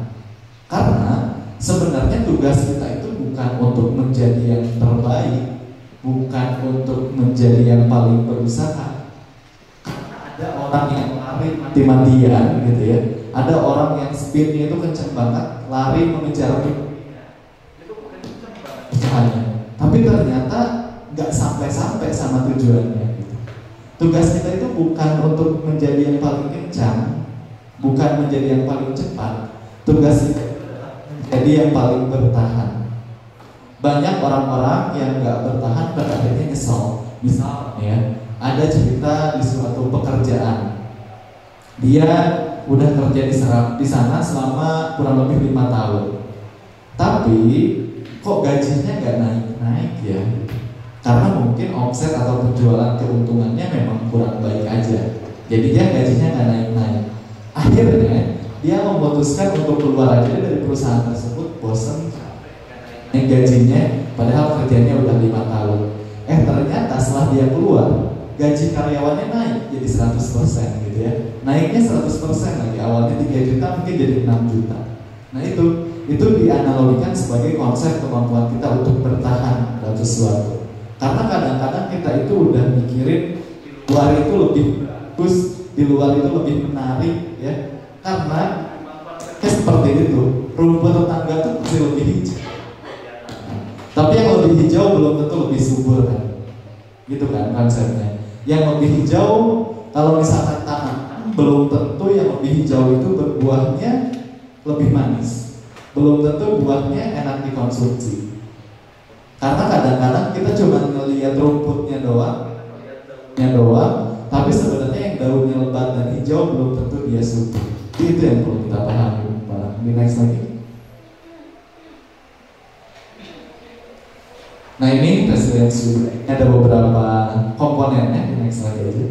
Karena sebenarnya tugas kita itu bukan untuk menjadi yang terbaik, bukan untuk menjadi yang paling berusaha. Ada orang yang lari mati-matian gitu ya, ada orang yang speednya itu kenceng banget, lari mengejar itu bukan kenceng banget usahanya, tapi ternyata nggak sampai-sampai sama tujuannya gitu. Tugas kita itu bukan untuk menjadi yang paling kencang, bukan menjadi yang paling cepat. Tugas kita jadi yang paling bertahan. Banyak orang-orang yang nggak bertahan pada akhirnya nyesel. Misalnya ya, ada cerita di suatu pekerjaan, dia udah kerja di sana selama kurang lebih 5 tahun, tapi kok gajinya nggak naik-naik ya? Karena mungkin omset atau penjualan keuntungannya memang kurang baik aja. Jadinya gajinya nggak naik-naik. Akhirnya dia memutuskan untuk keluar aja dari perusahaan tersebut, bosen naik gajinya, padahal kerjanya udah 5 tahun. Ternyata setelah dia keluar, gaji karyawannya naik jadi 100% gitu ya. Naiknya 100% lagi, awalnya 3 juta mungkin jadi 6 juta. Nah itu dianalogikan sebagai konsep kemampuan kita untuk bertahan dalam sesuatu. Karena kadang-kadang kita itu udah mikirin luar itu lebih bagus, di luar itu lebih menarik ya. Karena seperti itu, rumput tetangga tuh pasti lebih hijau. Tapi yang lebih hijau belum tentu lebih subur kan. Gitu kan konsepnya. Yang lebih hijau, kalau misalkan tanah, belum tentu yang lebih hijau itu berbuahnya lebih manis. Belum tentu buahnya enak dikonsumsi. Karena kadang-kadang kita cuma ngelihat rumputnya doang, tapi sebenarnya yang daunnya lebat dan hijau belum tentu dia subur. Itu yang perlu kita pahami. Di next lagi. Nah ini resiliensi, ada beberapa komponennya. Di next lagi aja.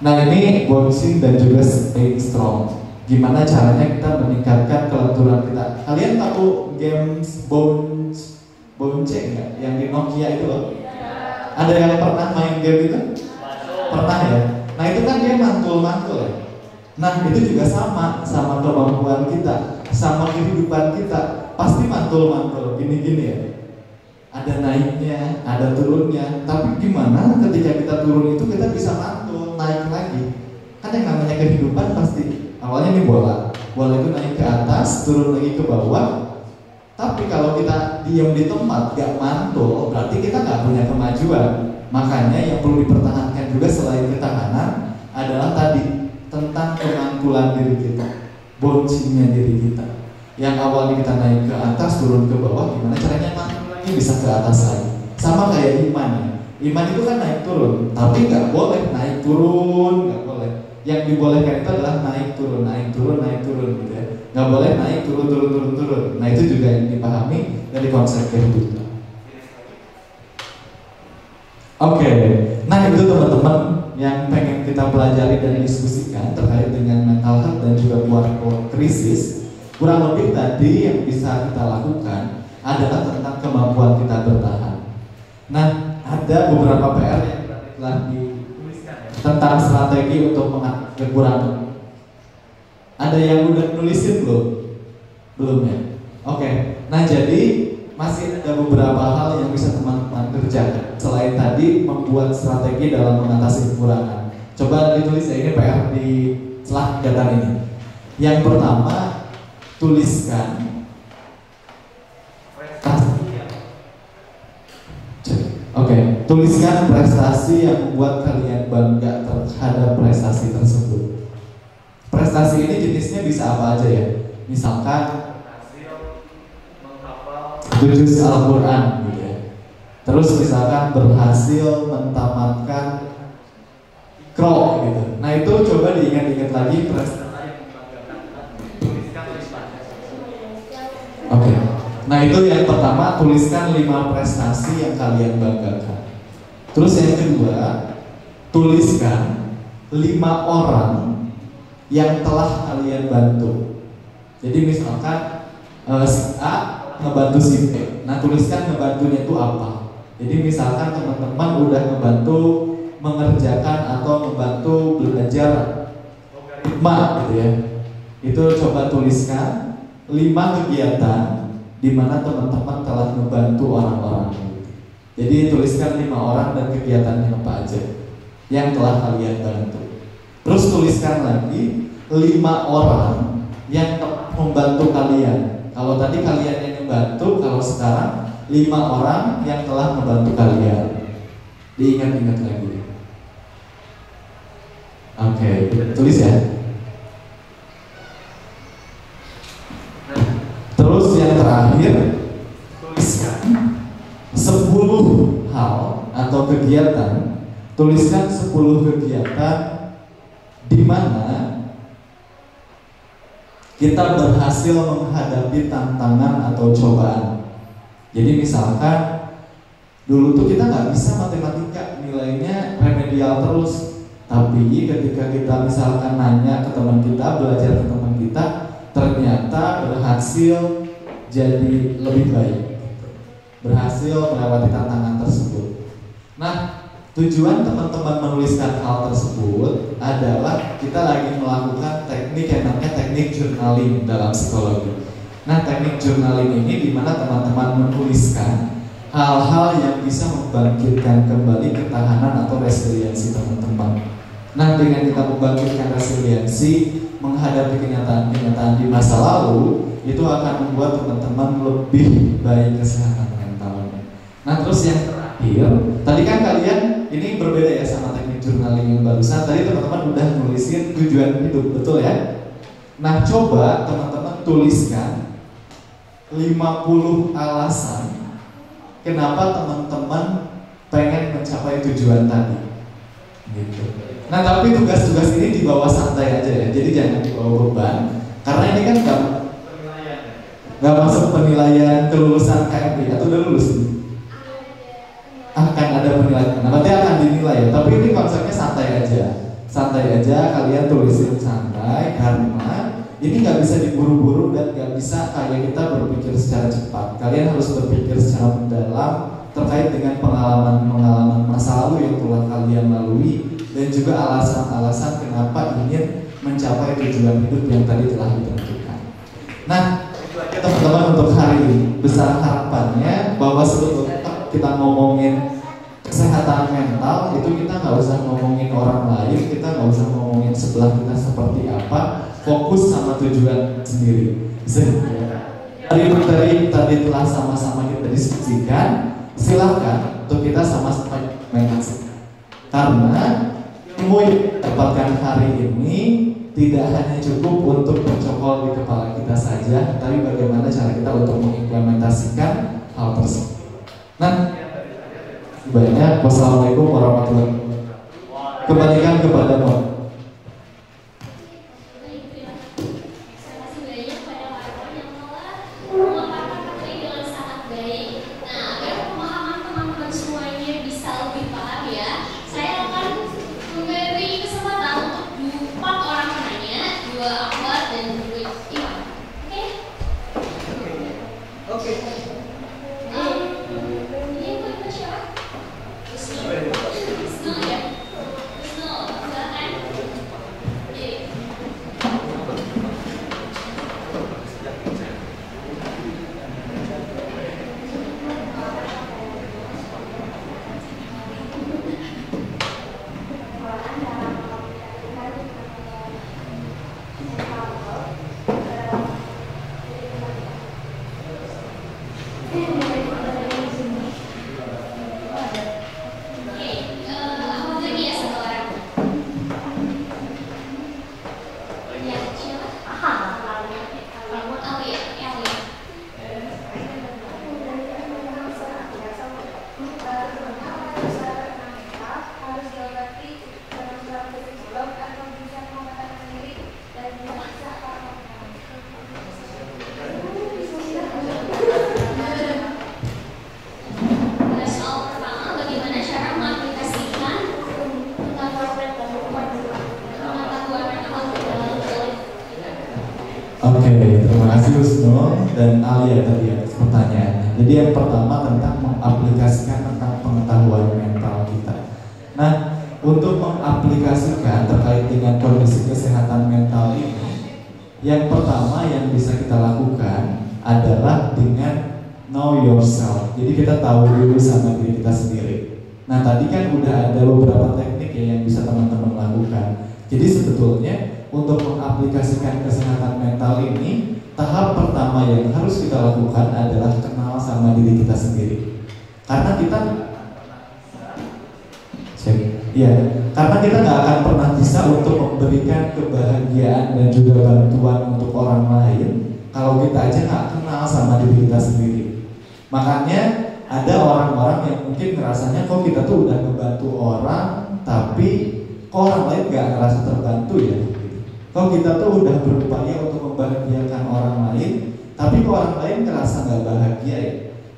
Nah ini bouncing dan juga staying strong. Gimana caranya kita meningkatkan kelenturan kita? Kalian tahu games bouncing nggak? Yang di Nokia itu loh. Ada yang pernah main game itu? Pernah ya? Nah itu kan dia mantul-mantul ya. Nah itu juga sama kemampuan kita, sama kehidupan kita. Pasti mantul-mantul, gini-gini ya. Ada naiknya, ada turunnya. Tapi gimana ketika kita turun itu kita bisa mantul, naik lagi. Kan yang namanya kehidupan pasti awalnya ini bola itu naik ke atas, turun lagi ke bawah. Tapi kalau kita diam di tempat, gak mantul, berarti kita gak punya kemajuan. Makanya yang perlu dipertahankan juga selain ketahanan adalah tadi tentang kemantulan diri kita, bouncingnya diri kita. Yang awalnya kita naik ke atas, turun ke bawah, gimana caranya mantul lagi bisa ke atas lagi. Sama kayak iman ya. Iman itu kan naik turun, tapi nggak boleh naik turun, nggak boleh. Yang dibolehkan itu adalah naik turun gitu ya. Nggak boleh naik turun. Nah itu juga yang dipahami dari konsep kehidupan. Oke, nah itu teman-teman yang pengen kita pelajari dan diskusikan terkait dengan mental health dan juga work krisis. Kurang lebih tadi yang bisa kita lakukan adalah tentang kemampuan kita bertahan. Nah, ada beberapa PR yang telah dituliskan ya, tentang strategi untuk mengatasi kekurangan. Ada yang udah nulisin belum? Belum ya? Oke. Nah, jadi masih ada beberapa hal yang bisa teman-teman kerjakan selain tadi membuat strategi dalam mengatasi kekurangan. Coba ditulis ya, ini PR di setelah kegiatan ini. Yang pertama, tuliskan tuliskan prestasi yang membuat kalian bangga terhadap prestasi tersebut. Prestasi ini jenisnya bisa apa aja ya? Misalkan juz Al-Quran gitu ya. Terus misalkan berhasil mentamatkan Iqra gitu. Nah itu coba diingat-ingat lagi prestasi. Oke. Nah itu yang pertama, tuliskan 5 prestasi yang kalian banggakan. Terus yang kedua, tuliskan 5 orang yang telah kalian bantu. Jadi misalkan si A ngebantu si B. Nah tuliskan ngebantunya itu apa. Jadi misalkan teman-teman udah ngebantu mengerjakan atau membantu belajar hikmah gitu ya. Itu coba tuliskan 5 kegiatan di mana teman-teman telah membantu orang-orang. Jadi tuliskan 5 orang dan kegiatannya apa aja yang telah kalian bantu. Terus tuliskan lagi 5 orang yang telah membantu kalian. Kalau tadi kalian yang membantu, kalau sekarang 5 orang yang telah membantu kalian. Diingat-ingat lagi. Oke, tulis ya. Terus yang terakhir, tuliskan 10 hal atau kegiatan. Tuliskan 10 kegiatan di mana kita berhasil menghadapi tantangan atau cobaan. Jadi misalkan dulu tuh kita nggak bisa matematika dinilainya remedial terus. Tapi ketika kita misalkan nanya ke teman kita, belajar ke teman kita, ternyata berhasil jadi lebih baik, berhasil melewati tantangan tersebut. Nah, tujuan teman-teman menuliskan hal tersebut adalah kita lagi melakukan teknik yang namanya teknik journaling dalam psikologi. Nah, teknik journaling ini di mana teman-teman menuliskan hal-hal yang bisa membangkitkan kembali ketahanan atau resiliensi teman-teman. Nah, dengan kita membangkitkan resiliensi menghadapi kenyataan-kenyataan di masa lalu, itu akan membuat teman-teman lebih baik kesehatan mentalnya. Nah, terus yang terakhir, tadi kan kalian ini berbeda ya sama teknik journaling yang barusan. Tadi teman-teman udah nulisin tujuan hidup, betul ya? Nah, coba teman-teman tuliskan 50 alasan kenapa teman-teman pengen mencapai tujuan tadi, gitu. Nah, tapi tugas-tugas ini dibawa santai aja ya, jadi jangan dibawa beban, karena ini kan nggak masuk penilaian kelulusan KMP atau udah lulus ini. Akan ada penilaian, nah, nanti akan dinilai ya. Tapi ini konsepnya santai aja, kalian tulisin santai karena ini nggak bisa diburu-buru dan nggak bisa kayak kita berpikir secara cepat. Kalian harus berpikir secara mendalam terkait dengan pengalaman masa lalu yang telah kalian lalui dan juga alasan-alasan kenapa ingin mencapai tujuan hidup yang tadi telah ditentukan. Nah, teman-teman untuk hari ini besar harapannya bahwa sebetulnya kita ngomongin kesehatan mental itu kita nggak usah ngomongin orang lain, kita nggak usah ngomongin sebelah kita seperti apa, fokus sama tujuan sendiri. Dari tadi telah sama-sama kita diskusikan, silakan untuk kita sama-sama mengaksikan. Karena ilmu yang dapatkan hari ini tidak hanya cukup untuk bercokol di kepala kita saja, tapi bagaimana cara kita untuk mengimplementasikan hal tersebut. Nah, banyak. Wassalamualaikum warahmatullahi wabarakatuh. Kembalikan kepada Pak. Terima kasih Husnul dan Alia tadi atas pertanyaannya. Jadi yang pertama tentang mengaplikasikan tentang pengetahuan mental kita. Nah, untuk mengaplikasikan terkait dengan kondisi kesehatan mental ini, yang pertama yang bisa kita lakukan adalah dengan know yourself. Jadi kita tahu dulu sama diri kita sendiri. Nah, tadi kan udah ada beberapa teknik ya yang bisa teman-teman lakukan. Jadi sebetulnya untuk mengaplikasikan kesehatan mental ini, tahap pertama yang harus kita lakukan adalah kenal sama diri kita sendiri. Karena kita karena kita nggak akan pernah bisa untuk memberikan kebahagiaan dan juga bantuan untuk orang lain kalau kita aja nggak kenal sama diri kita sendiri. Makanya ada orang-orang yang mungkin ngerasanya kok kita tuh udah ngebantu orang, tapi kok orang lain nggak ngerasa terbantu ya. Kalau kita tuh udah berupaya untuk membahagiakan orang lain, tapi kok orang lain ngerasa nggak bahagia ya.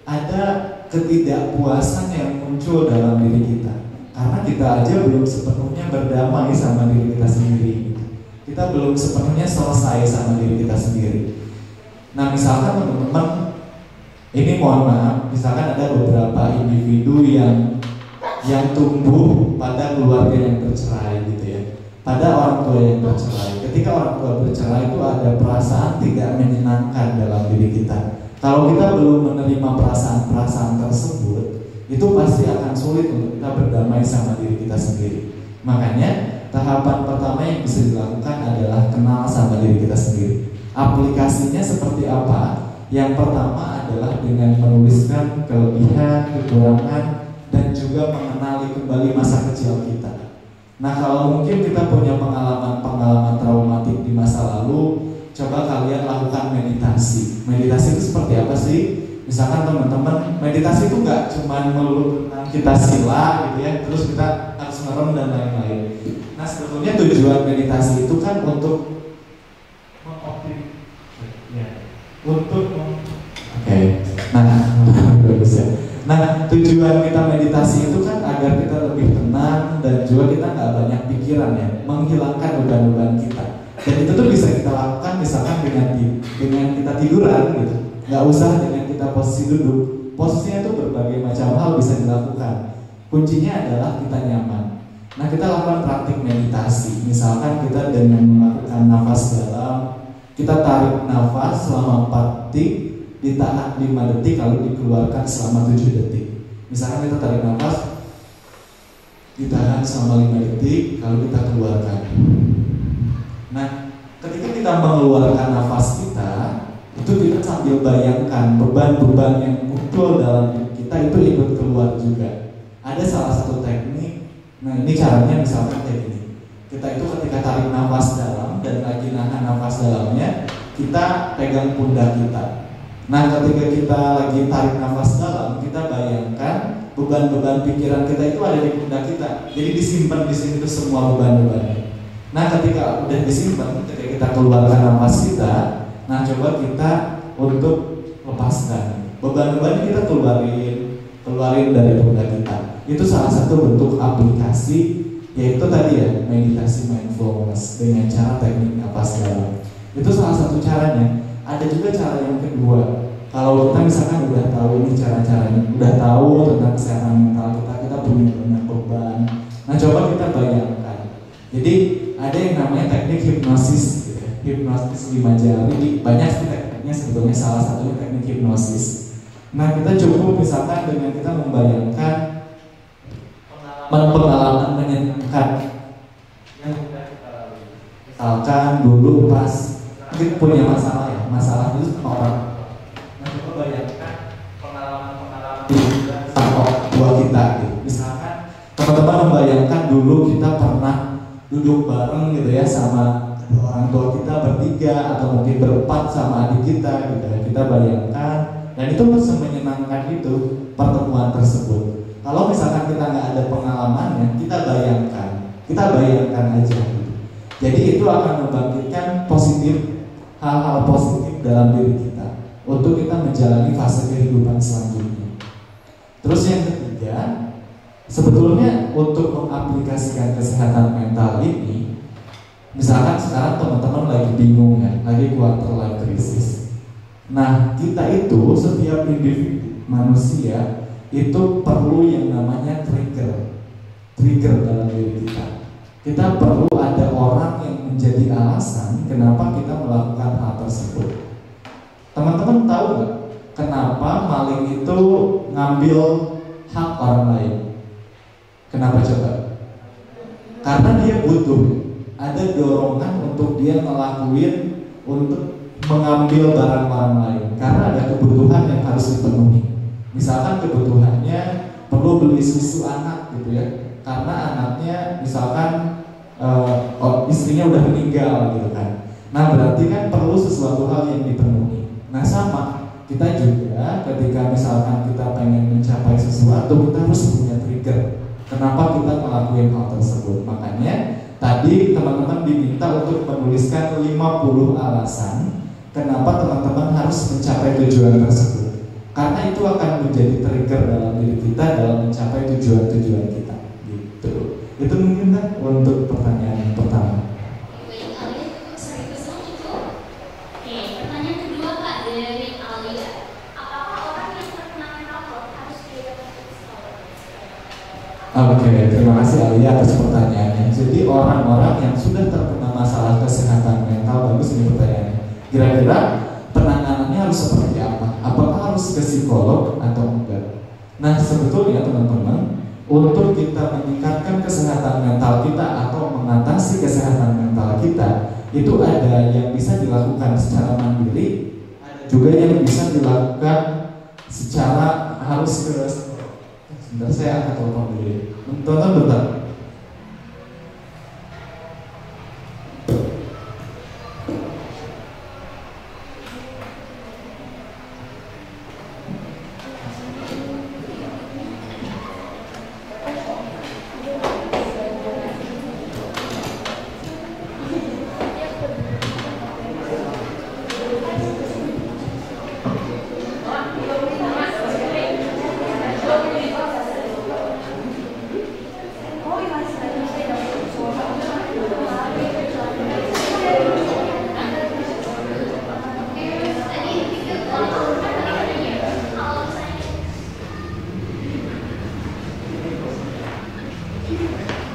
Ada ketidakpuasan yang muncul dalam diri kita. Karena kita aja belum sepenuhnya berdamai sama diri kita sendiri. Kita belum sepenuhnya selesai sama diri kita sendiri. Nah, misalkan teman-teman, ini mohon maaf, misalkan ada beberapa individu yang tumbuh pada keluarga yang bercerai gitu ya, pada orang tua yang bercerai. Ketika orang tua bercerai itu ada perasaan tidak menyenangkan dalam diri kita. Kalau kita belum menerima perasaan-perasaan tersebut, itu pasti akan sulit untuk kita berdamai sama diri kita sendiri. Makanya tahapan pertama yang bisa dilakukan adalah kenal sama diri kita sendiri. Aplikasinya seperti apa? Yang pertama adalah dengan menuliskan kelebihan, kekurangan, dan juga mengenali kembali masa kecil kita. Nah, kalau mungkin kita punya pengalaman traumatik di masa lalu, coba kalian lakukan meditasi. Meditasi itu seperti apa sih? Misalkan teman-teman, meditasi itu nggak cuma melulu tentang kita sila gitu ya, terus kita harus merem dan lain-lain. Nah, sebetulnya tujuan meditasi itu kan untuk bagus ya. Nah, tujuan kita meditasi itu kan agar kita lebih tenang dan juga kita nggak banyak pikiran ya, menghilangkan beban-beban kita. Dan itu tuh bisa kita lakukan misalkan dengan kita tiduran gitu, nggak usah dengan kita posisi duduk. Posisinya itu berbagai macam hal bisa dilakukan. Kuncinya adalah kita nyaman. Nah, kita lakukan praktik meditasi. Misalkan kita dengan melakukan nafas dalam, kita tarik nafas selama 4 detik, ditahan 5 detik, lalu dikeluarkan selama 7 detik. Misalkan kita tarik nafas, ditahan selama 5 detik, lalu kita keluarkan. Nah, ketika kita mengeluarkan nafas kita, itu kita sambil bayangkan beban-beban yang muncul dalam diri kita itu ikut keluar juga. Ada salah satu teknik. Nah, ini caranya misalkan kayak gini. Kita itu ketika tarik nafas dalam dan lagi nahan nafas dalamnya, kita pegang pundak kita. Nah, ketika kita lagi tarik nafas dalam, kita bayangkan beban-beban pikiran kita itu ada di pundak kita. Jadi disimpan di sini tuh semua beban-bebannya. Nah, ketika udah disimpan, ketika kita keluarkan nafas kita, nah coba kita untuk lepaskan beban-bebannya, kita keluarin dari pundak kita. Itu salah satu bentuk aplikasi, yaitu tadi ya, meditasi mindfulness dengan cara teknik nafas dalam. Itu salah satu caranya. Ada juga cara yang kedua. Kalau kita misalkan udah tahu ini cara-caranya, udah tahu tentang kesehatan mental kita punya banyak beban. Nah, coba kita bayangkan. Jadi ada yang namanya teknik hipnosis, gitu ya. Hipnosis 5 jari. Banyak sih tekniknya, sebetulnya salah satunya teknik hipnosis. Nah, kita cukup misalkan dengan kita membayangkan pengalaman menyenangkan yang sudah kita lalui. Misalkan dulu pas kita punya masalah dulu sama orang. Nah, coba bayangkan pengalaman sama orang tua kita gitu. Misalkan teman-teman membayangkan dulu kita pernah duduk bareng gitu ya sama orang tua kita bertiga atau mungkin berempat sama adik kita gitu ya. Kita bayangkan, dan itu semenyenangkan itu pertemuan tersebut. Kalau misalkan kita nggak ada pengalamannya, kita bayangkan aja gitu. Jadi itu akan membangkitkan hal-hal positif dalam diri kita untuk kita menjalani fase kehidupan selanjutnya. Terus yang ketiga, sebetulnya untuk mengaplikasikan kesehatan mental ini, misalkan sekarang teman-teman lagi bingung ya, lagi quarter life crisis. Nah, kita itu setiap individu manusia itu perlu yang namanya trigger dalam diri kita. Kita perlu ada orang yang menjadi alasan kenapa kita melakukan hal tersebut. Teman-teman tahu nggak kenapa maling itu ngambil hak orang lain? Kenapa coba? Karena dia butuh, ada dorongan untuk dia ngelakuin untuk mengambil barang orang lain. Karena ada kebutuhan yang harus dipenuhi. Misalkan kebutuhannya perlu beli susu anak gitu ya, karena anaknya misalkan istrinya udah meninggal gitu kan. Nah, berarti kan perlu sesuatu hal yang dipenuhi. Nah, sama kita juga ketika misalkan kita pengen mencapai sesuatu, kita harus punya trigger. Kenapa kita ngelakuin hal tersebut? Makanya tadi teman-teman diminta untuk menuliskan 50 alasan kenapa teman-teman harus mencapai tujuan tersebut. Karena itu akan menjadi trigger dalam diri kita dalam mencapai tujuan-tujuan kita. Itu mungkin kan untuk pertanyaan pertama. Baik, Alia cukup serius itu. Oke, pertanyaan kedua Kak dari Alia. Apakah orang yang terkena mental health harus diadakan psikolog? Oke, terima kasih Alia atas pertanyaannya. Jadi orang-orang yang sudah terkena masalah kesehatan mental, bagus ini pertanyaannya. Kira-kira penanganannya harus seperti apa? Apakah harus ke psikolog atau enggak? Nah, sebetulnya teman-teman, untuk kita meningkatkan kesehatan mental kita atau mengatasi kesehatan mental kita, itu ada yang bisa dilakukan secara mandiri, ada juga yang bisa dilakukan secara harus ke. Sebentar, saya akan telepon dulu. Tonton bentar.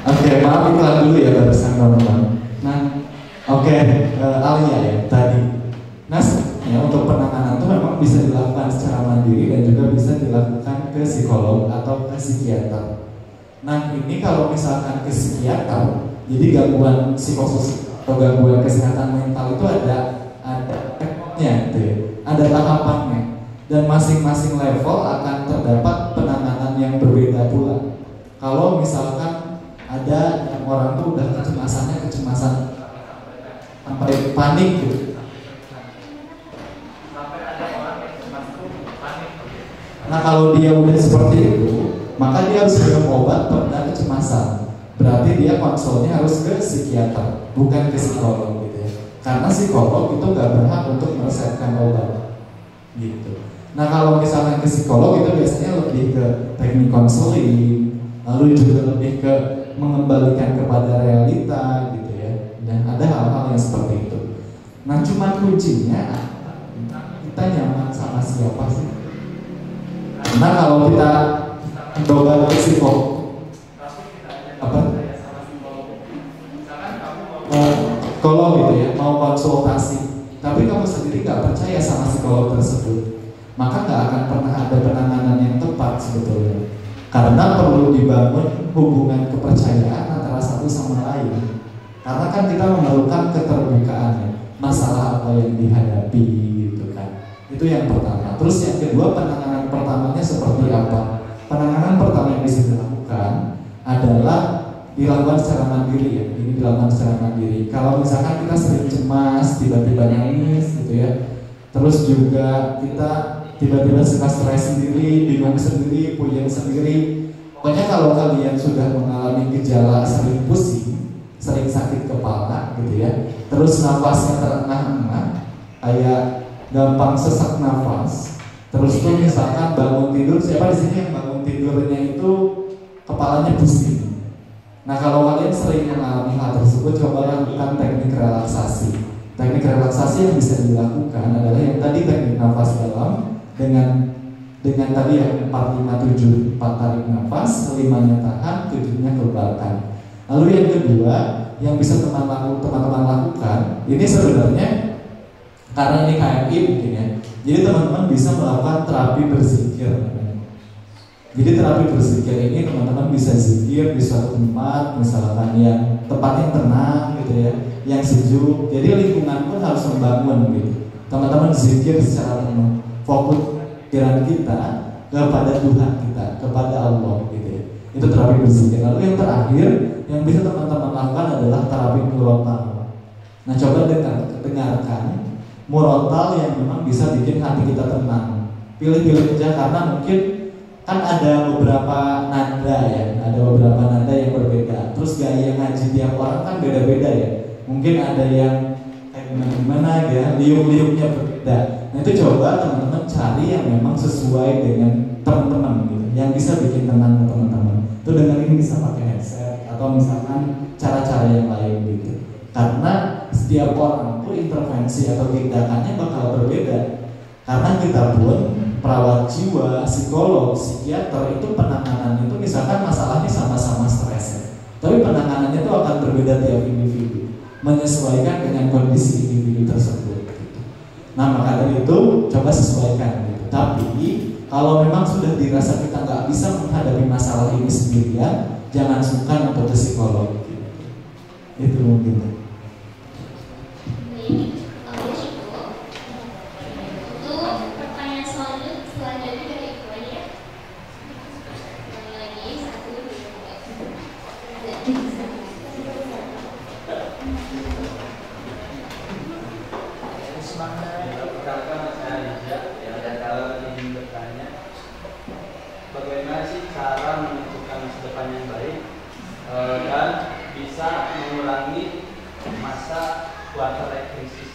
Oke, maaf iklan dulu ya barusan teman-teman. Nah, oke, Alia ya tadi. Nah, ya, untuk penanganan itu memang bisa dilakukan secara mandiri dan juga bisa dilakukan ke psikolog atau ke psikiater. Nah, ini kalau misalkan ke psikiater, jadi gangguan psikososial atau gangguan kesehatan mental itu ada levelnya, gitu ya. Ada tahapannya, dan masing-masing level akan terdapat penanganan yang berbeda pula. Kalau misalkan ada yang orang tuh udah kecemasan sampai panik gitu. Nah, kalau dia udah seperti itu, maka dia harus minum obat pereda kecemasan. Berarti dia konsulnya harus ke psikiater, bukan ke psikolog gitu ya. Karena psikolog itu nggak berhak untuk meresepkan obat gitu. Nah, kalau misalnya ke psikolog itu biasanya lebih ke teknik konseling, lalu juga lebih ke mengembalikan kepada realita gitu ya. Dan ada hal-hal yang seperti itu. Nah, cuman kuncinya kita nyaman sama siapa sih? Nah, kalau kita coba ke psikolog apa? Kalau gitu ya, mau konsultasi, tapi kamu sendiri nggak percaya sama psikolog tersebut, maka nggak akan pernah ada penanganan yang tepat sebetulnya. Karena perlu dibangun hubungan kepercayaan antara satu sama lain. Karena kan kita memerlukan keterbukaan ya, masalah apa yang dihadapi gitu kan. Itu yang pertama. Terus yang kedua, penanganan pertamanya seperti apa? Penanganan pertama yang bisa dilakukan adalah dilakukan secara mandiri ya. Ini dilakukan secara mandiri. Kalau misalkan kita sering cemas, tiba-tiba nangis gitu ya. Terus juga kita tiba-tiba suka stres sendiri, bingung sendiri, puyeng sendiri. Pokoknya kalau kalian sudah mengalami gejala sering pusing, sering sakit kepala gitu ya, terus nafasnya terengah-engah, kayak gampang sesak nafas, terus tuh misalkan bangun tidur, siapa di sini yang bangun tidurnya itu kepalanya pusing? Nah, kalau kalian sering mengalami hal tersebut, coba lakukan teknik relaksasi. Teknik relaksasi yang bisa dilakukan adalah yang tadi teknik nafas dalam dengan tadi yang 4-5-7, 4 tarik nafas, 5-nya tahan, 7-nya keluarkan. Lalu yang kedua yang bisa teman-teman lakukan, ini sebenarnya karena ini KMI mungkin ya, jadi teman-teman bisa melakukan terapi berzikir. Jadi terapi berzikir ini teman-teman bisa zikir di suatu tempat, misalkan yang tempat yang tenang gitu ya, yang sejuk. Jadi lingkungan pun harus membangun gitu. Teman-teman zikir secara penuh, fokus pikiran kita kepada Tuhan kita, kepada Allah gitu ya. Itu terapi berzikir. Lalu yang terakhir yang bisa teman-teman lakukan adalah terapi murotal. Nah, coba dengarkan murotal yang memang bisa bikin hati kita tenang. Pilih-pilih aja, karena mungkin kan ada beberapa nada ya, ada beberapa nada yang berbeda. Terus gaya ngaji tiap orang kan beda-beda ya. Mungkin ada yang kayak gimana ya, liuk-liuknya berbeda. Nah, itu coba teman-teman cari yang memang sesuai dengan teman-teman gitu, yang bisa bikin tenang teman-teman. Itu dengan ini bisa pakai headset atau misalkan cara-cara yang lain gitu. Karena setiap orang tuh intervensi atau tindakannya bakal berbeda. Karena kita pun perawat jiwa, psikolog, psikiater itu penanganannya itu misalkan masalahnya sama-sama stres, tapi penanganannya itu akan berbeda tiap individu, menyesuaikan dengan kondisi individu tersebut. Nah maka dari itu coba sesuaikan gitu. Tapi kalau memang sudah dirasa kita nggak bisa menghadapi masalah ini sendirian, jangan sungkan untuk ke psikolog gitu. Itu mungkin. Bagaimana sih cara menentukan masa depan yang baik dan bisa mengurangi masa quarter life crisis?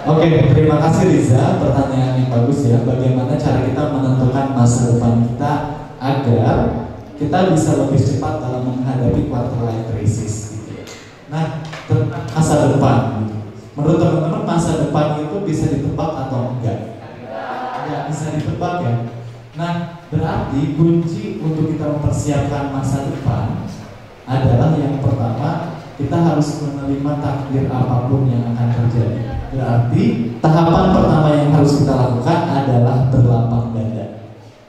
Oke, terima kasih Riza, pertanyaan yang bagus ya. Bagaimana cara kita menentukan masa depan kita agar kita bisa lebih cepat dalam menghadapi quarter life crisis gitu ya. Nah, tentang masa depan gitu. Menurut teman-teman masa depan itu bisa ditebak atau enggak? Enggak bisa ditebak ya. Nah, berarti kunci untuk kita mempersiapkan masa depan adalah yang pertama, kita harus menerima takdir apapun yang akan terjadi. Berarti tahapan pertama yang harus kita lakukan adalah berlapang dada.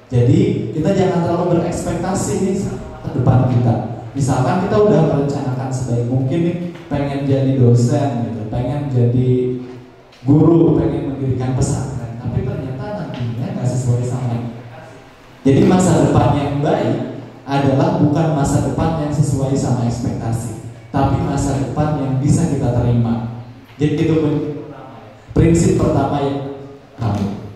Jadi kita jangan terlalu berekspektasi nih ke depan kita. Misalkan kita udah merencanakan sebaik mungkin nih, pengen jadi dosen gitu, pengen jadi guru, pengen mendirikan pesantren, tapi ternyata nantinya nggak sesuai sama ekspektasi. Jadi masa depan yang baik adalah bukan masa depan yang sesuai sama ekspektasi, tapi masa depan yang bisa kita terima. Jadi itu prinsip pertama yang kamu.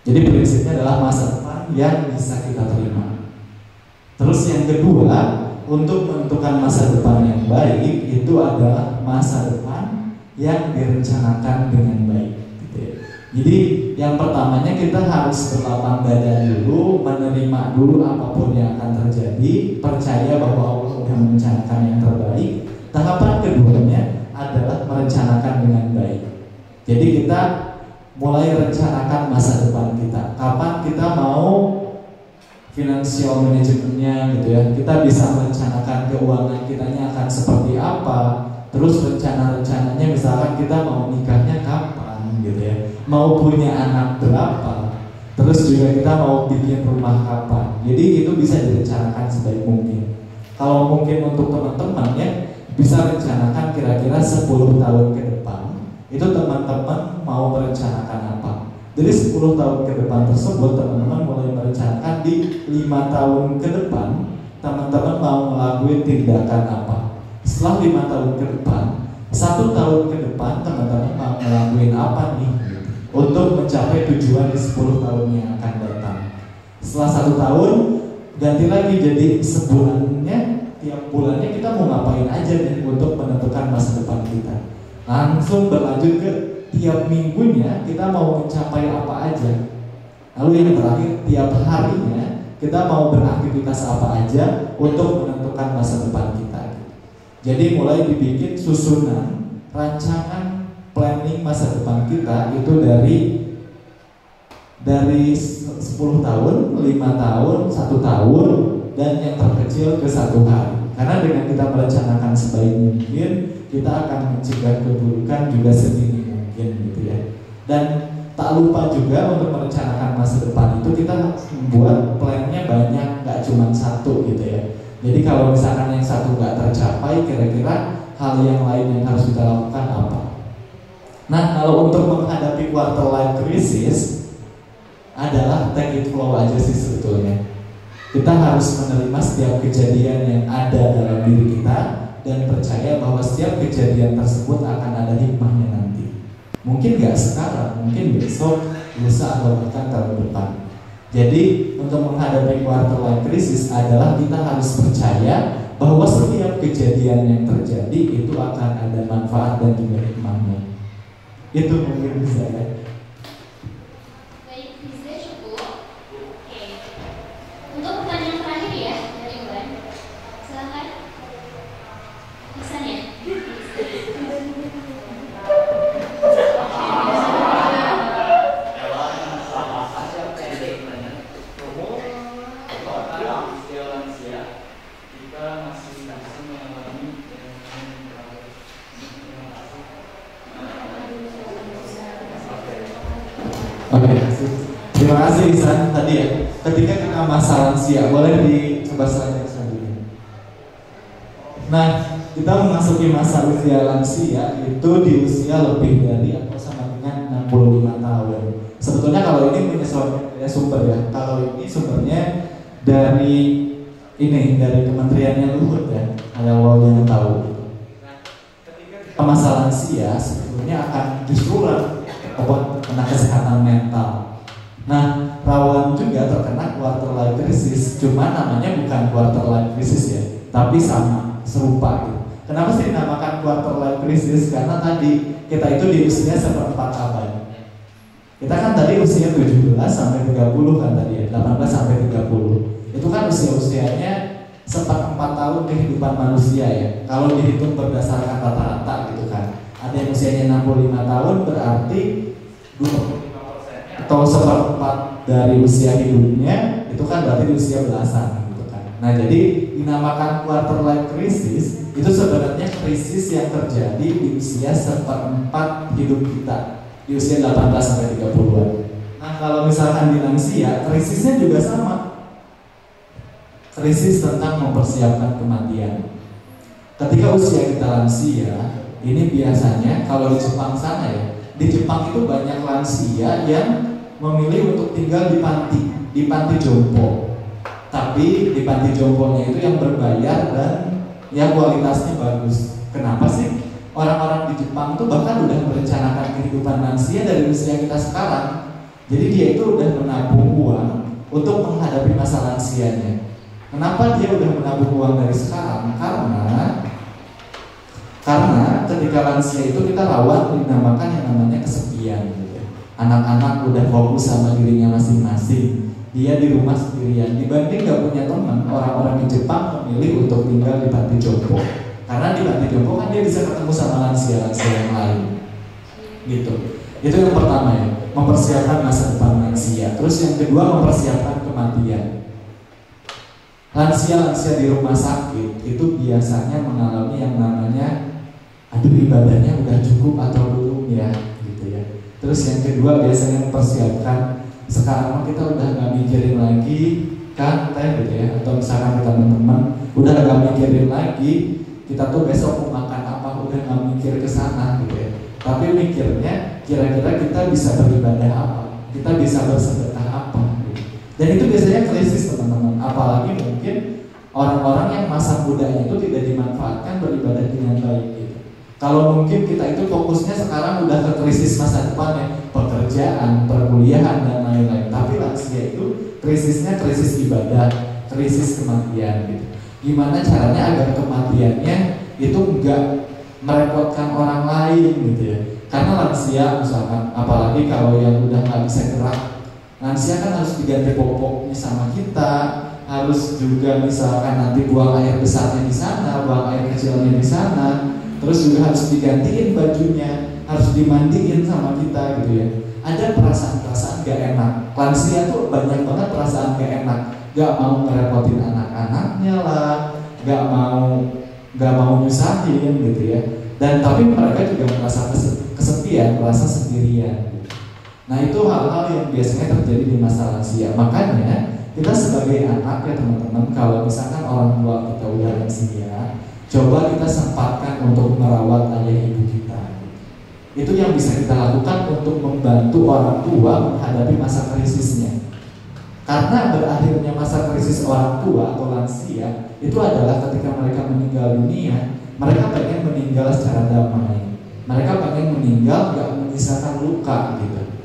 Jadi prinsipnya adalah masa depan yang bisa kita terima. Terus yang kedua, untuk menentukan masa depan yang baik itu adalah masa depan yang direncanakan dengan baik gitu ya. Jadi yang pertamanya kita harus berlapang dada dulu, menerima dulu apapun yang akan terjadi, percaya bahwa Allah sudah merencanakan yang terbaik. Tahapan keduanya adalah merencanakan dengan baik. Jadi kita mulai rencanakan masa depan kita. Kapan kita mau financial manajemennya gitu ya, kita bisa merencanakan keuangan kitanya akan seperti apa. Terus rencana-rencananya misalkan kita mau nikahnya kapan gitu ya, mau punya anak berapa, terus juga kita mau bikin rumah kapan. Jadi itu bisa direncanakan sebaik mungkin. Kalau mungkin untuk teman-teman ya, bisa rencanakan kira-kira 10 tahun ke depan itu teman-teman mau merencanakan apa. Jadi 10 tahun ke depan tersebut teman-teman mulai merencanakan di 5 tahun ke depan teman-teman mau ngelakuin tindakan apa. Setelah 5 tahun ke depan, 1 tahun ke depan teman-teman mau ngelakuin apa nih untuk mencapai tujuan di 10 tahun yang akan datang. Setelah 1 tahun ganti lagi jadi sebulannya, tiap bulannya kita mau ngapain aja nih untuk menentukan masa depan kita. Langsung berlanjut ke tiap minggunya kita mau mencapai apa aja. Lalu yang terakhir, tiap harinya kita mau beraktivitas apa aja untuk menentukan masa depan kita. Jadi mulai dibikin susunan rancangan planning masa depan kita itu dari 10 tahun, 5 tahun, 1 tahun, dan yang terkecil ke 1 hari. Karena dengan kita merencanakan sebaik mungkin, kita akan mencegah keburukan juga sedini mungkin gitu ya. Dan tak lupa juga untuk merencanakan masa depan itu kita harus membuat plannya banyak, gak cuma 1 gitu ya. Jadi kalau misalkan yang 1 gak tercapai, kira-kira hal yang lain yang harus kita lakukan apa? Nah, kalau untuk menghadapi quarter life crisis adalah take it flow aja sih sebetulnya. Kita harus menerima setiap kejadian yang ada dalam diri kita dan percaya bahwa setiap kejadian tersebut akan ada hikmahnya nanti. Mungkin gak sekarang, mungkin besok, lusa, atau bahkan tahun depan. Jadi untuk menghadapi quarter life crisis adalah kita harus percaya bahwa setiap kejadian yang terjadi itu akan ada manfaat dan juga hikmahnya. Itu mungkin bisa ya. usia lansia kita masih bisa mengalami Oke, terima kasih Ihsan tadi ya. Ketika kita masa lansia, boleh dicoba selanjutnya. Nah, kita memasuki masa usia lansia itu di usia lebih dari atau sama dengan 65 tahun. Sebetulnya kalau ini menyesuaikan dari sumber ya. Kalau ini sumbernya dari Kementeriannya Luhut ya. Kalau yang tahu. Masa lansia sebetulnya akan justru kena kesehatan mental. Nah, rawan juga terkena quarter life crisis. Cuma namanya bukan quarter life crisis ya, tapi serupa gitu. Kenapa sih dinamakan quarter life crisis? Karena tadi kita itu di usia seperempat abad. Kita kan tadi usia 17 sampai 30 kan tadi ya, 18 sampai 30. Itu kan usia-usianya seperempat tahun kehidupan manusia ya. Kalau dihitung berdasarkan rata-rata gitu kan. Ada yang usianya 65 tahun berarti 25% atau seperempat dari usia hidupnya itu kan berarti di usia belasan gitu kan. Nah, jadi dinamakan quarter life crisis itu sebenarnya krisis yang terjadi di usia seperempat hidup kita, di usia 18 sampai 30-an. Nah, kalau misalkan di lansia, krisisnya juga sama. Krisis tentang mempersiapkan kematian. Ketika usia kita lansia, ini biasanya kalau di Jepang sana ya, di Jepang itu banyak lansia yang memilih untuk tinggal di panti jompo. Tapi di panti jomponya itu yang berbayar dan yang kualitasnya bagus. Kenapa sih? Orang-orang di Jepang itu bahkan udah merencanakan kehidupan lansia dari usia kita sekarang. Jadi dia itu udah menabung uang untuk menghadapi masa lansianya. Kenapa dia udah menabung uang dari sekarang? Karena ketika lansia itu kita rawan dinamakan yang namanya kesepian gitu. Anak-anak udah fokus sama dirinya masing-masing. Dia di rumah sendirian. Dibanding gak punya teman, orang-orang di Jepang memilih untuk tinggal di panti jompo. Karena di panti jompo kan dia bisa ketemu sama lansia-lansia yang lain. Gitu. Itu yang pertama ya, mempersiapkan masa depan lansia. Terus yang kedua mempersiapkan kematian. Lansia-lansia di rumah sakit itu biasanya mengalami yang namanya ibadahnya udah cukup atau belum ya gitu ya. Terus yang kedua biasanya mempersiapkan, sekarang kita udah gak mikirin lagi kan gitu ya, atau misalkan kita teman-teman udah gak mikirin lagi kita tuh besok mau makan apa, udah gak mikir ke sana gitu ya. Tapi mikirnya kira-kira kita bisa beribadah apa, kita bisa bersedekah apa gitu. Dan itu biasanya krisis teman-teman. Apalagi mungkin orang-orang yang masa mudanya itu tidak dimanfaatkan beribadah dengan baik gitu. Kalau mungkin kita itu fokusnya sekarang udah ke krisis masa depannya, pekerjaan, perkuliahan dan lain-lain. Tapi lansia itu krisisnya krisis ibadah, krisis kematian gitu. Gimana caranya agar kematiannya itu enggak merepotkan orang lain gitu ya. Karena lansia misalkan, apalagi kalau yang udah nggak bisa gerak, lansia kan harus diganti popoknya sama kita, harus juga misalkan nanti buang air besarnya di sana, buang air kecilnya di sana, terus juga harus digantiin bajunya, harus dimandiin sama kita gitu ya. Ada perasaan-perasaan gak enak. Lansia tuh banyak banget perasaan gak enak, gak mau ngerepotin anak-anaknya lah, gak mau nyusahin gitu ya. Dan tapi mereka juga merasa kesepian, merasa sendirian. Nah itu hal-hal yang biasanya terjadi di masa lansia. Makanya kita sebagai anak ya teman-teman, kalau misalkan orang tua kita udah lansia, coba kita sempatkan untuk merawat ayah ibu kita. Itu yang bisa kita lakukan untuk membantu orang tua menghadapi masa krisisnya. Karena berakhirnya masa krisis orang tua atau lansia itu adalah ketika mereka meninggal dunia. Mereka pengen meninggal secara damai. Mereka pengen meninggal gak menyisakan luka gitu.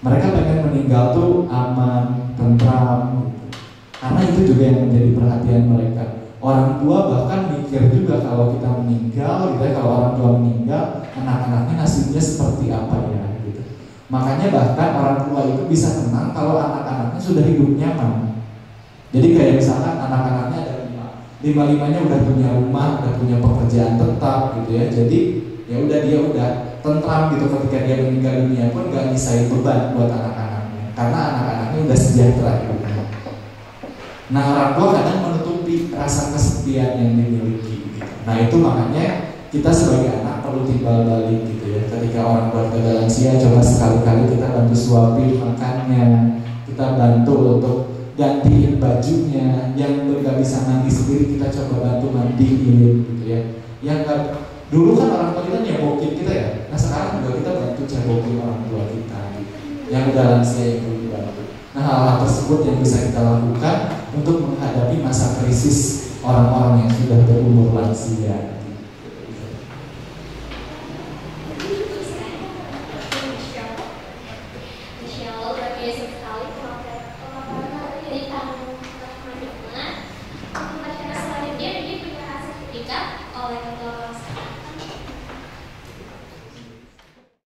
Mereka pengen meninggal tuh aman, tentram gitu. Karena itu juga yang menjadi perhatian mereka. Orang tua bahkan mikir juga kalau kita meninggal gitu ya, kalau orang tua meninggal, anak-anaknya nasibnya seperti apa ya gitu. Makanya bahkan orang tua itu bisa tenang kalau anak-anaknya sudah hidup nyaman. Jadi kayak misalkan anak-anaknya ada lima-limanya udah punya rumah, udah punya pekerjaan tetap gitu ya. Jadi ya udah dia udah tentram gitu ketika dia meninggal dunia pun gak nyisain beban buat anak-anaknya. Karena anak-anaknya udah sejahtera hidupnya. Nah orang tua kadang menutupi rasa kesepian yang dimiliki gitu. Nah itu makanya kita sebagai anak perlu timbal balik gitu ya. Ketika orang keluarga lansia, coba sekali-kali kita bantu suapin makannya, kita bantu untuk gantiin bajunya, yang nggak bisa mandi sendiri kita coba bantu mandiin gitu ya. Yang nggak, dulu kan orang tua kita nyebokin kita ya. Nah sekarang juga kita bantu cebokin orang tua kita gitu. Yang udah lansia yang perlu dibantu. Nah hal-hal tersebut yang bisa kita lakukan untuk menghadapi masa krisis orang-orang yang sudah berumur lansia. Oleh ketua